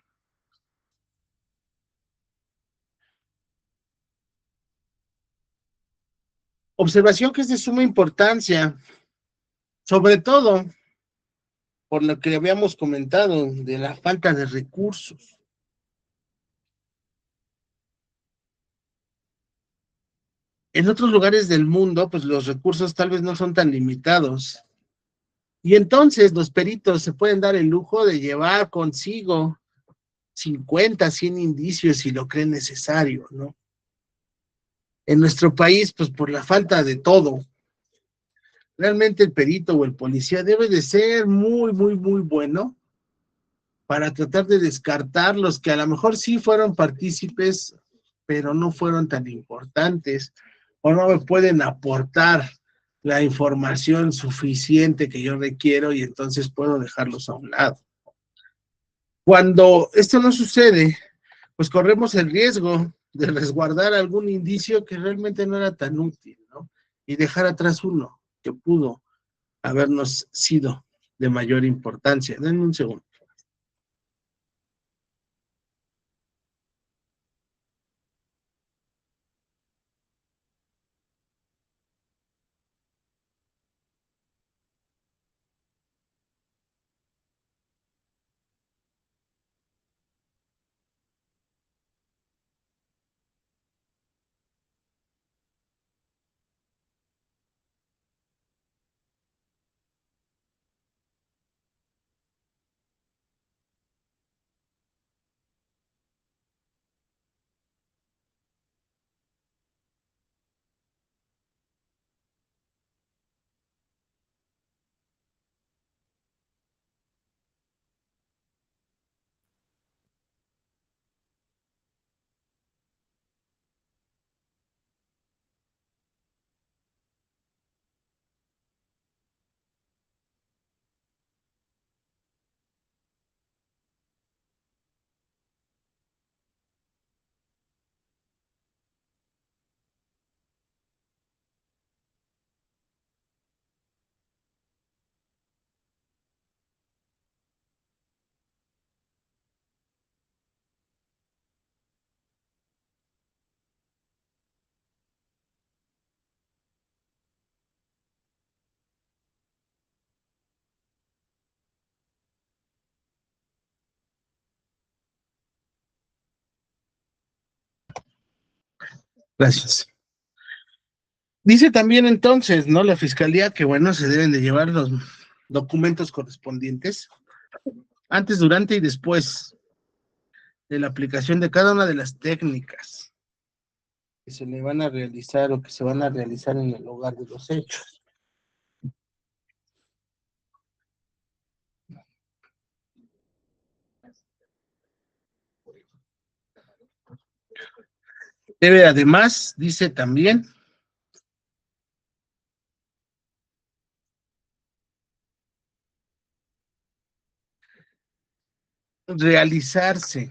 Observación que es de suma importancia, sobre todo por lo que habíamos comentado de la falta de recursos. En otros lugares del mundo, pues los recursos tal vez no son tan limitados. Y entonces los peritos se pueden dar el lujo de llevar consigo 50, 100 indicios si lo creen necesario, ¿no? En nuestro país, pues por la falta de todo, realmente el perito o el policía debe de ser muy, muy, muy bueno para tratar de descartar los que a lo mejor sí fueron partícipes, pero no fueron tan importantes o no me pueden aportar la información suficiente que yo requiero y entonces puedo dejarlos a un lado. Cuando esto no sucede, pues corremos el riesgo de resguardar algún indicio que realmente no era tan útil, ¿no? Y dejar atrás uno que pudo habernos sido de mayor importancia. Denme un segundo. Gracias. Dice también entonces, ¿no? La fiscalía que, bueno, se deben de llevar los documentos correspondientes antes, durante y después de la aplicación de cada una de las técnicas que se le van a realizar o que se van a realizar en el lugar de los hechos. Debe además, dice también, realizarse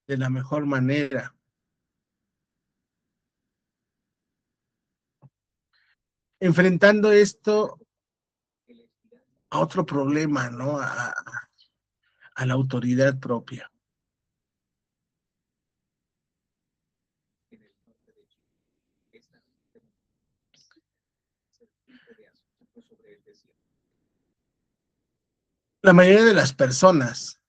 de la mejor manera, enfrentando esto a otro problema, ¿no? A la autoridad propia. La mayoría de las personas,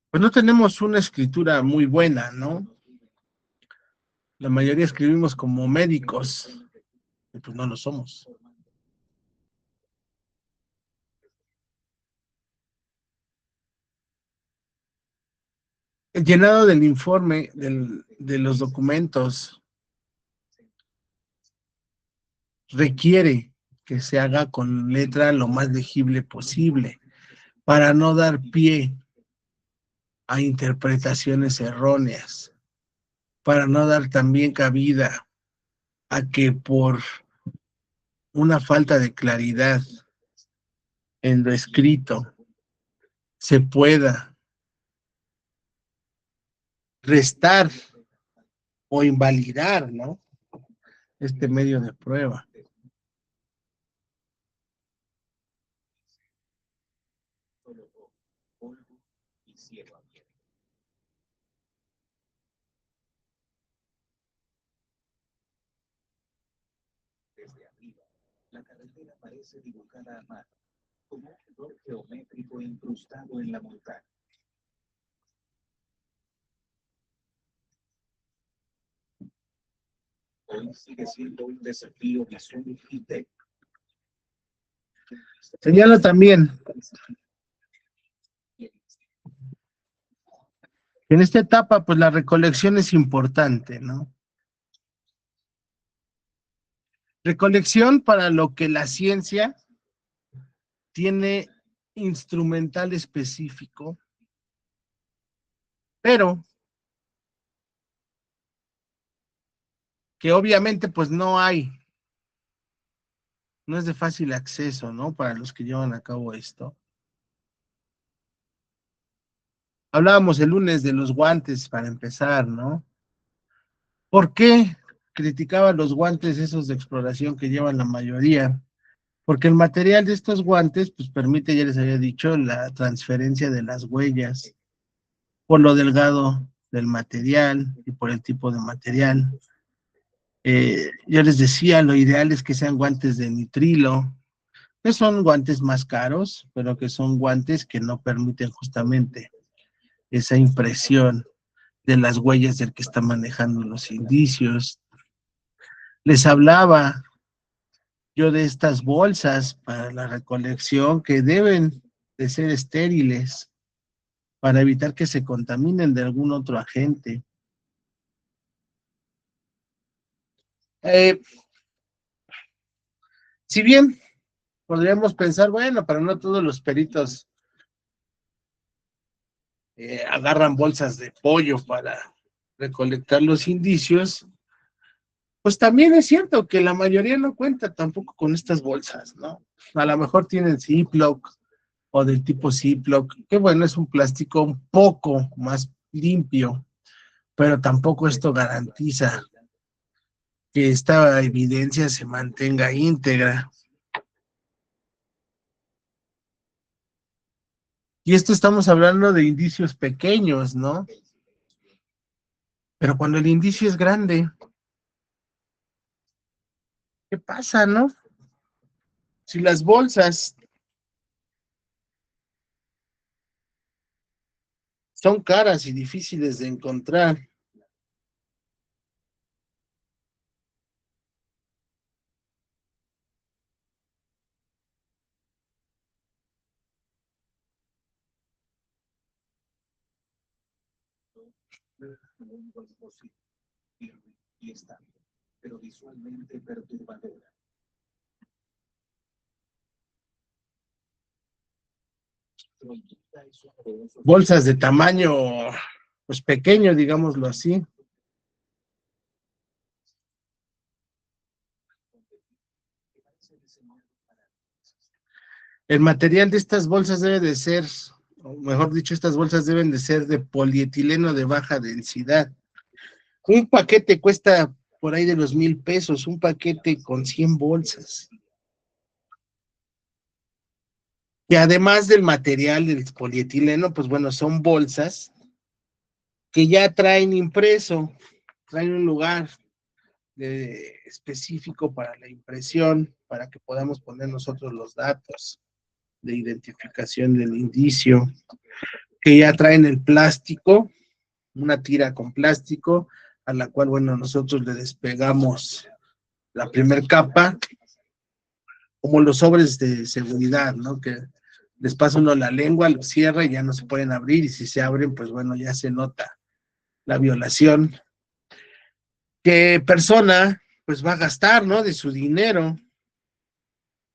pues no tenemos una escritura muy buena, ¿no? La mayoría escribimos como médicos, y pues no lo somos. El llenado del informe, de los documentos, requiere que se haga con letra lo más legible posible para no dar pie a interpretaciones erróneas, para no dar también cabida a que por una falta de claridad en lo escrito se pueda restar o invalidar, ¿no? Este medio de prueba. Señala también que en esta etapa, pues la recolección es importante, ¿no? Recolección para lo que la ciencia tiene instrumental específico, pero que obviamente pues no es de fácil acceso, ¿no? Para los que llevan a cabo esto. Hablábamos el lunes de los guantes para empezar, ¿no? ¿Por qué criticaban los guantes esos de exploración que llevan la mayoría? Porque el material de estos guantes pues permite, ya les había dicho, la transferencia de las huellas por lo delgado del material y por el tipo de material. Yo les decía, lo ideal es que sean guantes de nitrilo, que son guantes más caros, pero que son guantes que no permiten justamente esa impresión de las huellas del que está manejando los indicios. Les hablaba yo de estas bolsas para la recolección que deben de ser estériles para evitar que se contaminen de algún otro agente. Eh, si bien podríamos pensar, bueno, pero no todos los peritos agarran bolsas de pollo para recolectar los indicios, pues también es cierto que la mayoría no cuenta tampoco con estas bolsas, ¿no? A lo mejor tienen Ziploc o del tipo Ziploc, que bueno, es un plástico un poco más limpio, pero tampoco esto garantiza que esta evidencia se mantenga íntegra. Y esto estamos hablando de indicios pequeños, ¿no? Pero cuando el indicio es grande, ¿qué pasa, no? Si las bolsas son caras y difíciles de encontrar, bolsas de tamaño, pues pequeño, digámoslo así. El material de estas bolsas debe de ser, o mejor dicho, estas bolsas deben de ser de polietileno de baja densidad. Un paquete cuesta por ahí de los 1,000 pesos, un paquete con 100 bolsas. Y además del material del polietileno, pues bueno, son bolsas que ya traen impreso, traen un lugar específico para la impresión, para que podamos poner nosotros los datos de identificación del indicio, que ya traen el plástico, una tira con plástico, a la cual, bueno, nosotros le despegamos la primer capa, como los sobres de seguridad, ¿no? Que les pasa uno la lengua, lo cierra y ya no se pueden abrir, y si se abren, pues bueno, ya se nota la violación. ¿Qué persona, pues va a gastar, ¿no? De su dinero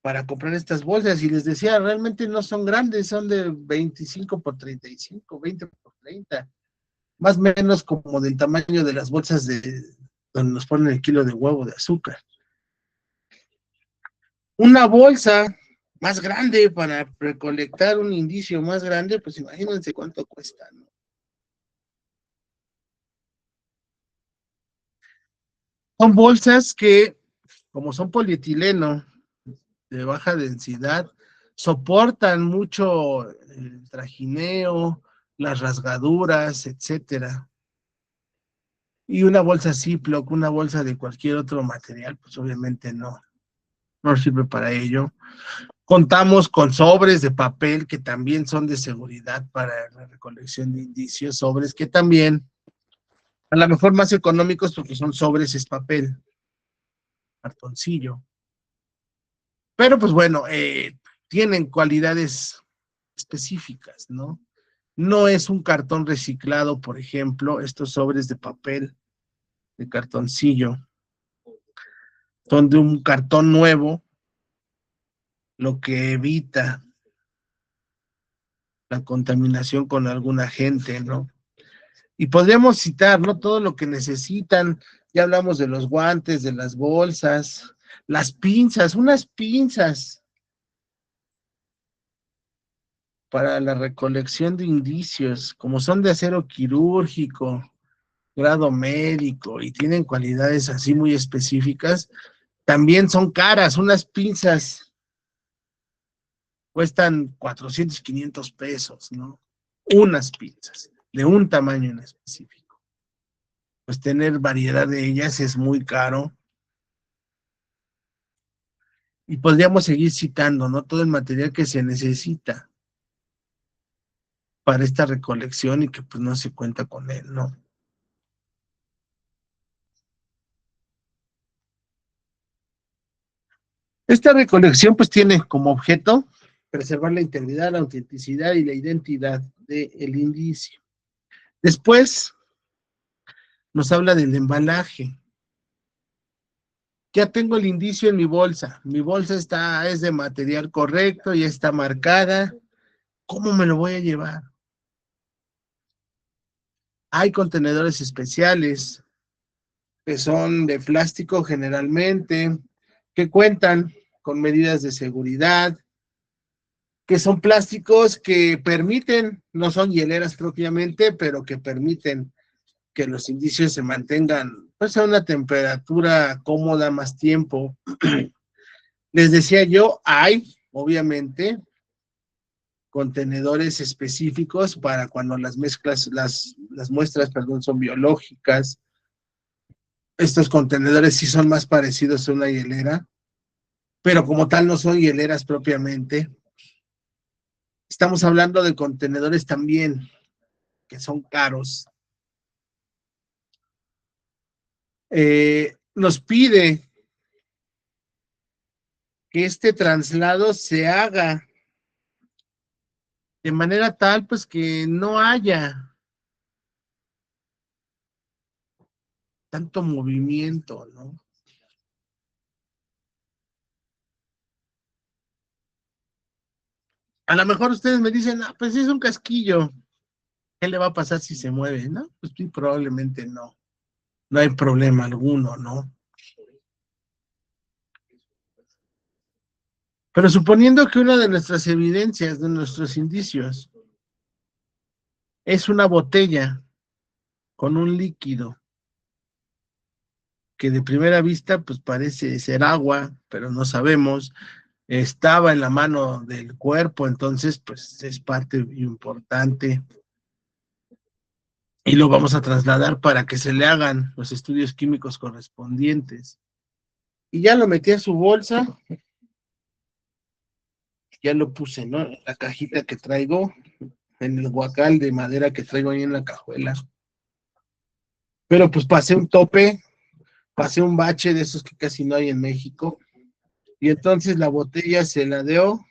para comprar estas bolsas? Y les decía, realmente no son grandes, son de 25 por 35, 20 por 30, más o menos como del tamaño de las bolsas de donde nos ponen el kilo de huevo de azúcar. Una bolsa más grande para recolectar un indicio más grande, pues imagínense cuánto cuesta, ¿no? Son bolsas que, como son polietileno de baja densidad, soportan mucho el trajineo, las rasgaduras, etcétera. Y una bolsa Ziploc, una bolsa de cualquier otro material, pues obviamente no sirve para ello. Contamos con sobres de papel que también son de seguridad para la recolección de indicios, sobres que también, a lo mejor más económicos porque son sobres, es papel, cartoncillo. Pero pues bueno, tienen cualidades específicas, ¿no? No es un cartón reciclado, por ejemplo, estos sobres de papel, de cartoncillo, son de un cartón nuevo, lo que evita la contaminación con algún agente, ¿no? Y podríamos citar, ¿no? Todo lo que necesitan. Ya hablamos de los guantes, de las bolsas, las pinzas, unas pinzas para la recolección de indicios, como son de acero quirúrgico, grado médico y tienen cualidades así muy específicas, también son caras. Unas pinzas cuestan 400, 500 pesos, ¿no? Unas pinzas de un tamaño en específico. Pues tener variedad de ellas es muy caro. Y podríamos seguir citando, ¿no? Todo el material que se necesita para esta recolección y que pues no se cuenta con él, ¿no? Esta recolección pues tiene como objeto preservar la integridad, la autenticidad y la identidad del indicio. Después nos habla del embalaje. Ya tengo el indicio en mi bolsa es de material correcto, ya está marcada. ¿Cómo me lo voy a llevar? Hay contenedores especiales que son de plástico generalmente, que cuentan con medidas de seguridad, que son plásticos que permiten, no son hieleras propiamente, pero que permiten que los indicios se mantengan pues a una temperatura cómoda más tiempo. Les decía yo, hay obviamente contenedores específicos para cuando las mezclas, las muestras, perdón, son biológicas. Estos contenedores sí son más parecidos a una hielera, pero como tal no son hieleras propiamente. Estamos hablando de contenedores también, que son caros. Nos pide que este traslado se haga de manera tal, pues que no haya tanto movimiento, ¿no? A lo mejor ustedes me dicen, ah, pues es un casquillo, ¿qué le va a pasar si se mueve? No, pues sí, probablemente no, no hay problema alguno, ¿no? Pero suponiendo que una de nuestras evidencias, de nuestros indicios, es una botella con un líquido que de primera vista pues parece ser agua, pero no sabemos, estaba en la mano del cuerpo, entonces pues es parte importante y lo vamos a trasladar para que se le hagan los estudios químicos correspondientes. Y ya lo metí a su bolsa, ya lo puse, ¿no? En la cajita que traigo, en el guacal de madera que traigo ahí en la cajuela. Pero pues pasé un tope, pasé un bache de esos que casi no hay en México, y entonces la botella se ladeó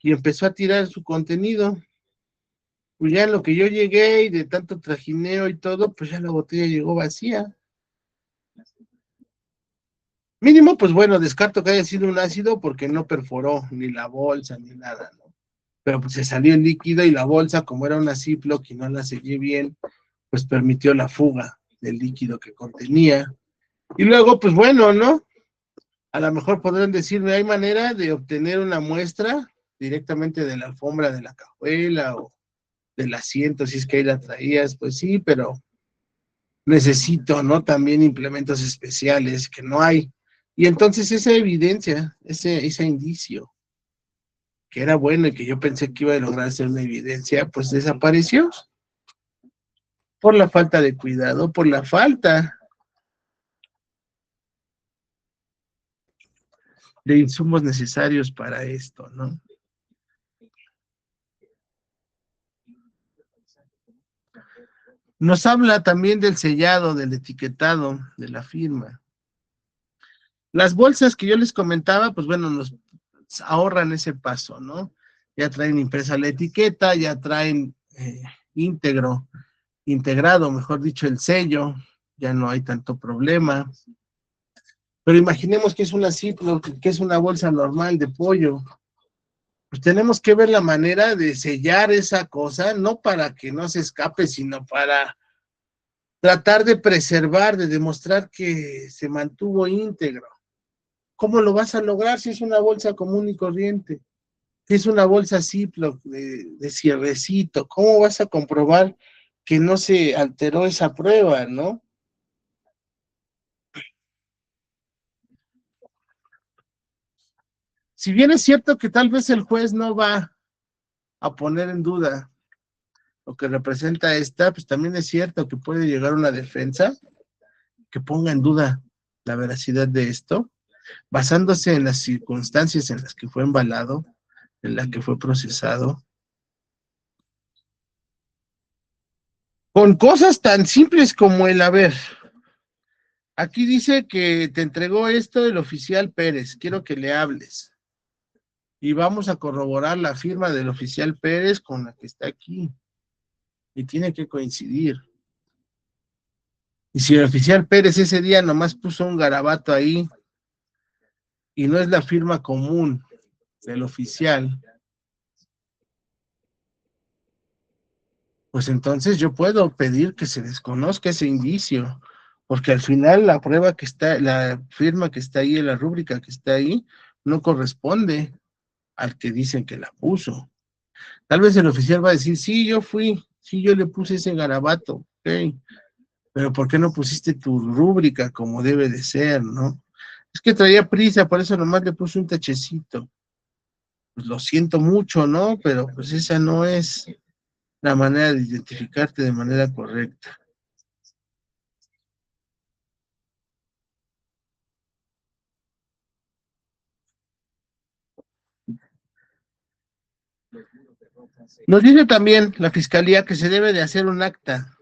y empezó a tirar su contenido. Pues ya en lo que yo llegué y de tanto trajineo y todo, pues ya la botella llegó vacía. Mínimo, pues bueno, descarto que haya sido un ácido porque no perforó ni la bolsa ni nada, ¿no? Pero pues se salió el líquido y la bolsa, como era una Ziploc y no la sellé bien, pues permitió la fuga del líquido que contenía. Y luego, pues bueno, ¿no? A lo mejor podrán decirme, ¿hay manera de obtener una muestra directamente de la alfombra de la cajuela o del asiento, si es que ahí la traías? Pues sí, pero necesito, ¿no? También implementos especiales que no hay. Y entonces esa evidencia, ese indicio, que era bueno y que yo pensé que iba a lograr ser una evidencia, pues desapareció por la falta de cuidado, por la falta de insumos necesarios para esto, ¿no? Nos habla también del sellado, del etiquetado, de la firma. Las bolsas que yo les comentaba, pues bueno, nos ahorran ese paso, ¿no? Ya traen impresa la etiqueta, ya traen íntegro, integrado, mejor dicho, el sello, ya no hay tanto problema. Pero imaginemos que es una Ziploc, que es una bolsa normal de pollo. Pues tenemos que ver la manera de sellar esa cosa, no para que no se escape, sino para tratar de preservar, de demostrar que se mantuvo íntegro. ¿Cómo lo vas a lograr si es una bolsa común y corriente? Si es una bolsa Ziploc de cierrecito, ¿cómo vas a comprobar que no se alteró esa prueba, no? Si bien es cierto que tal vez el juez no va a poner en duda lo que representa esta, pues también es cierto que puede llegar una defensa que ponga en duda la veracidad de esto, basándose en las circunstancias en las que fue embalado, en las que fue procesado, con cosas tan simples como el haber. Aquí dice que te entregó esto el oficial Pérez, quiero que le hables. Y vamos a corroborar la firma del oficial Pérez con la que está aquí. Y tiene que coincidir. Y si el oficial Pérez ese día nomás puso un garabato ahí y no es la firma común del oficial, pues entonces yo puedo pedir que se desconozca ese indicio, porque al final la prueba que está, la firma que está ahí, la rúbrica que está ahí, no corresponde al que dicen que la puso. Tal vez el oficial va a decir, sí, yo fui, sí, yo le puse ese garabato, ok, pero ¿por qué no pusiste tu rúbrica como debe de ser, no? Es que traía prisa, por eso nomás le puse un tachecito. Pues lo siento mucho, ¿no? Pero pues esa no es la manera de identificarte de manera correcta. Nos dice también la fiscalía que se debe de hacer un acta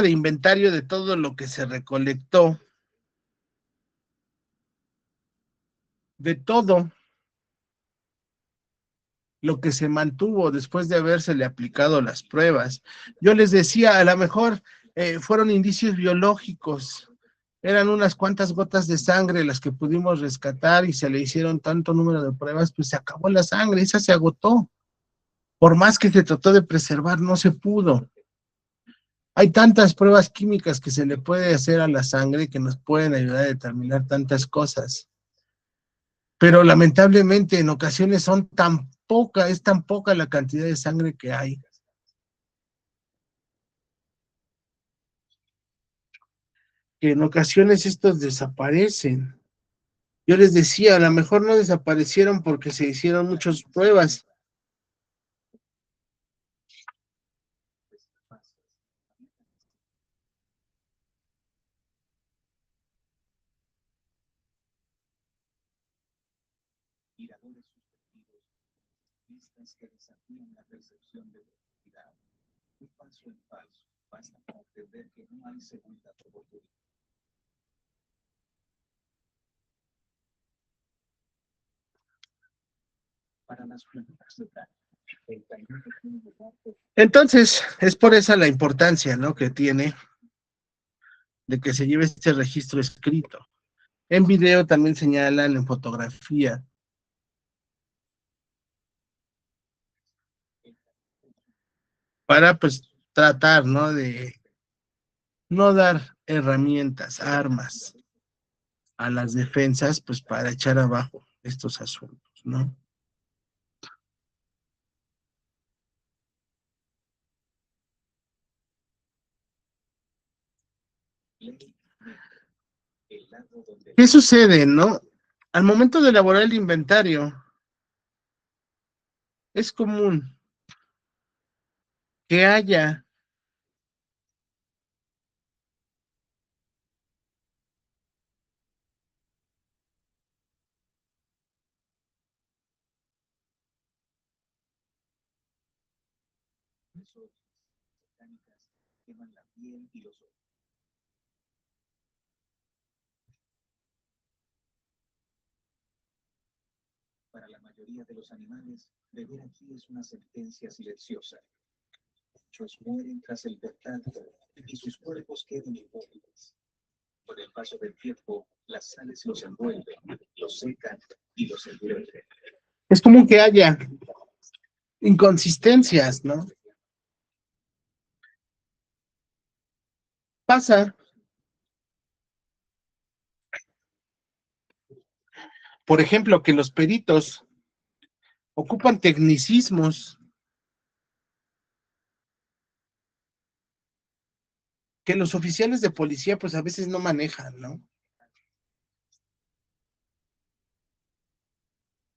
de inventario de todo lo que se recolectó, de todo lo que se mantuvo después de habérsele aplicado las pruebas. Yo les decía, a lo mejor fueron indicios biológicos, eran unas cuantas gotas de sangre las que pudimos rescatar y se le hicieron tanto número de pruebas, pues se acabó la sangre, esa se agotó. Por más que se trató de preservar, no se pudo. Hay tantas pruebas químicas que se le puede hacer a la sangre que nos pueden ayudar a determinar tantas cosas. Pero lamentablemente en ocasiones son tan poca, es tan poca la cantidad de sangre que hay, que en ocasiones estos desaparecen. Yo les decía, a lo mejor no desaparecieron porque se hicieron muchas pruebas. Entonces, es por esa la importancia, ¿no?, que tiene de que se lleve este registro escrito. En video también señalan en fotografía para pues tratar, ¿no?, de no dar herramientas, armas a las defensas, pues para echar abajo estos asuntos, ¿no? ¿Qué sucede, no? Al momento de elaborar el inventario, es común que haya es común que haya inconsistencias, ¿no? Pasa, por ejemplo, que los peritos ocupan tecnicismos que los oficiales de policía pues a veces no manejan, ¿no?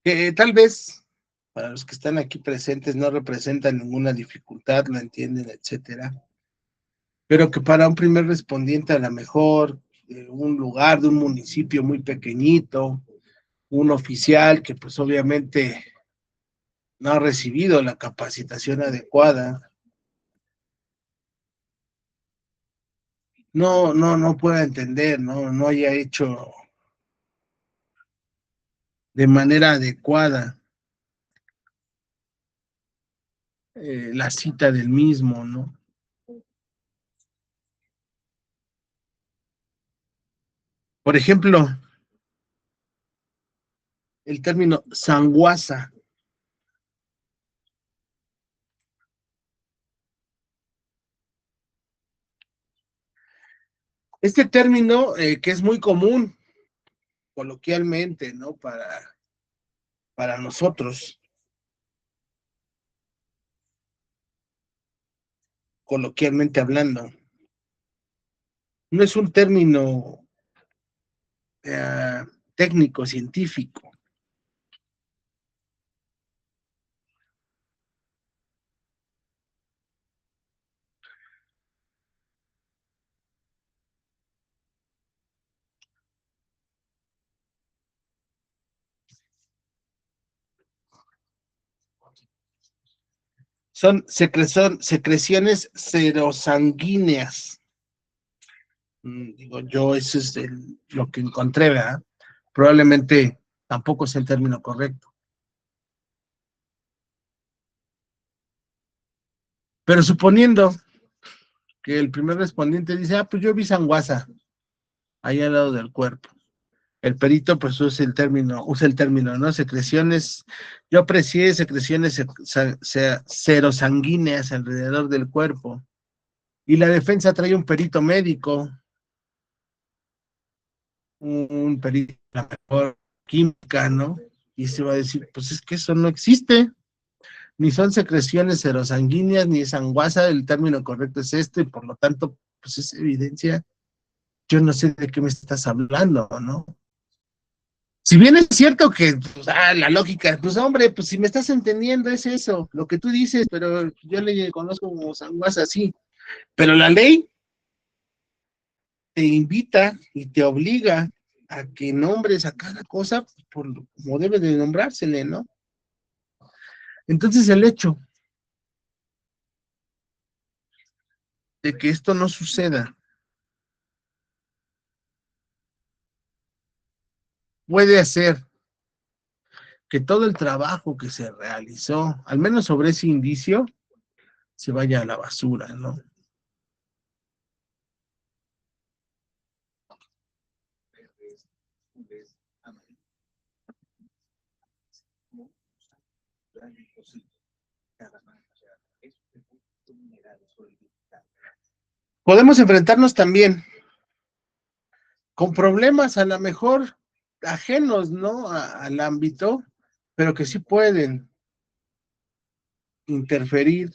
Que tal vez para los que están aquí presentes no representan ninguna dificultad, lo entienden, etcétera, pero que para un primer respondiente a lo mejor de un lugar, de un municipio muy pequeñito, un oficial que pues obviamente no ha recibido la capacitación adecuada, no pueda entender, no haya hecho de manera adecuada la cita del mismo, ¿no? Por ejemplo, el término sanguaza. Este término que es muy común coloquialmente, ¿no? Para nosotros, coloquialmente hablando, no es un término eh, técnico, científico. Son secreciones serosanguíneas. Digo yo, eso es lo que encontré, ¿verdad? Probablemente tampoco es el término correcto. Pero suponiendo que el primer respondiente dice, pues yo vi sanguaza ahí al lado del cuerpo. El perito pues usa el término, ¿no? Secreciones, yo aprecié secreciones serosanguíneas alrededor del cuerpo. Y la defensa trae un perito médico, un perito a lo mejor química, ¿no? Y se va a decir, pues es que eso no existe, ni son secreciones serosanguíneas, ni sanguaza, el término correcto es este, y por lo tanto, pues es evidencia, yo no sé de qué me estás hablando, ¿no? Si bien es cierto que pues, la lógica, pues hombre, pues si me estás entendiendo es eso, lo que tú dices, pero yo le conozco como sanguaza así, pero la ley te invita y te obliga a que nombres a cada cosa por como debe de nombrársele, ¿no? Entonces el hecho de que esto no suceda puede hacer que todo el trabajo que se realizó, al menos sobre ese indicio, se vaya a la basura, ¿no? Podemos enfrentarnos también con problemas a lo mejor ajenos, ¿no? Al ámbito, pero que sí pueden interferir.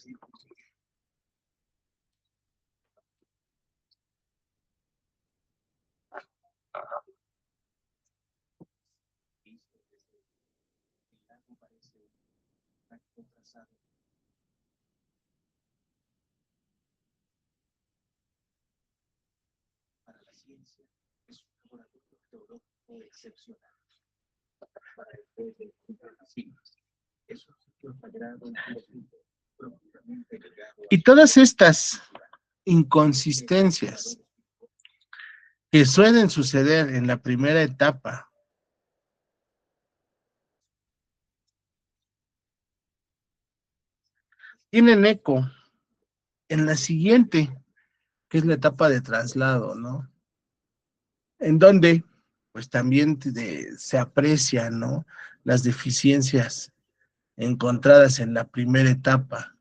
Y todas estas inconsistencias que suelen suceder en la primera etapa, tienen eco en la siguiente, que es la etapa de traslado, ¿no? En donde, pues también se aprecian, ¿no? Las deficiencias encontradas en la primera etapa.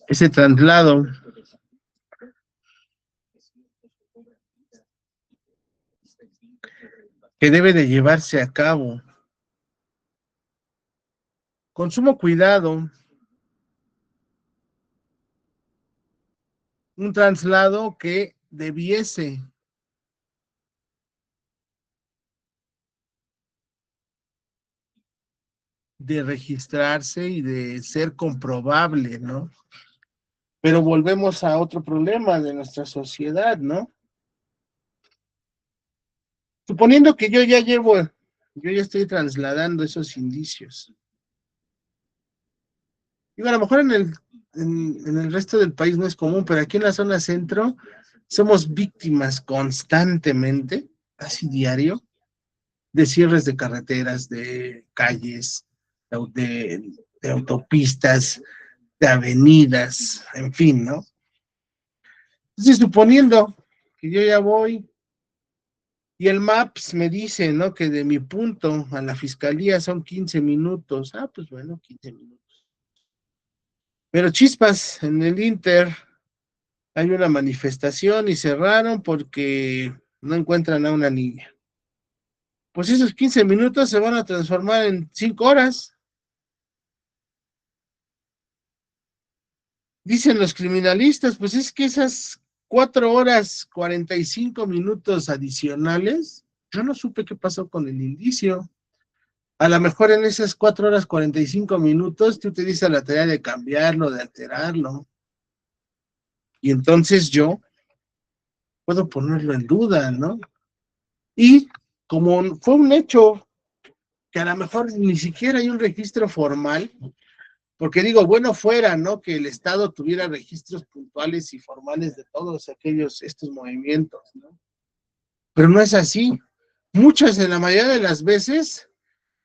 Ese traslado que debe de llevarse a cabo con sumo cuidado, un traslado que debiese de registrarse y de ser comprobable, ¿no? Pero volvemos a otro problema de nuestra sociedad, ¿no? Suponiendo que yo ya estoy trasladando esos indicios. Digo, a lo mejor en el resto del país no es común, pero aquí en la zona centro somos víctimas constantemente, casi diario, de cierres de carreteras, de calles, de autopistas, de avenidas, en fin, ¿no? Entonces, suponiendo que yo ya voy y el Maps me dice, ¿no? Que de mi punto a la fiscalía son 15 minutos. Ah, pues bueno, 15 minutos. Pero chispas, en el Inter hay una manifestación y cerraron porque no encuentran a una niña. Pues esos 15 minutos se van a transformar en 5 horas. Dicen los criminalistas, pues es que esas 4 horas 45 minutos adicionales, yo no supe qué pasó con el indicio. A lo mejor en esas 4 horas 45 minutos tú te diste la tarea de cambiarlo, de alterarlo, y entonces yo puedo ponerlo en duda, ¿no? Y como fue un hecho que a lo mejor ni siquiera hay un registro formal, porque digo, bueno fuera, ¿no? Que el Estado tuviera registros puntuales y formales de todos estos movimientos, ¿no? Pero no es así. Muchas, en la mayoría de las veces,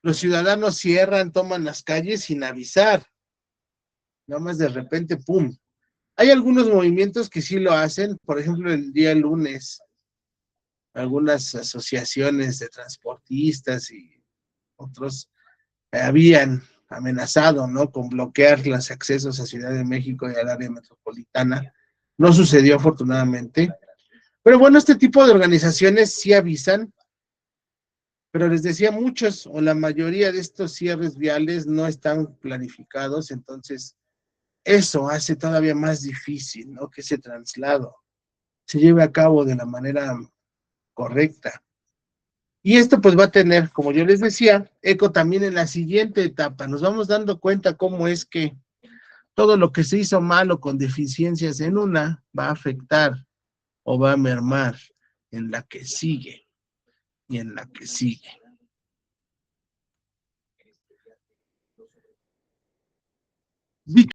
los ciudadanos cierran, toman las calles sin avisar, nada más de repente, ¡pum! Hay algunos movimientos que sí lo hacen, por ejemplo, el día lunes, algunas asociaciones de transportistas y otros habían amenazado, ¿no? Con bloquear los accesos a Ciudad de México y al área metropolitana. No sucedió afortunadamente. Pero bueno, este tipo de organizaciones sí avisan, pero les decía, muchos o la mayoría de estos cierres viales no están planificados, entonces eso hace todavía más difícil, ¿no? Que ese traslado se lleve a cabo de la manera correcta. Y esto pues va a tener, como yo les decía, eco también en la siguiente etapa. Nos vamos dando cuenta cómo es que todo lo que se hizo mal o con deficiencias en una va a afectar o va a mermar en la que sigue y en la que sigue.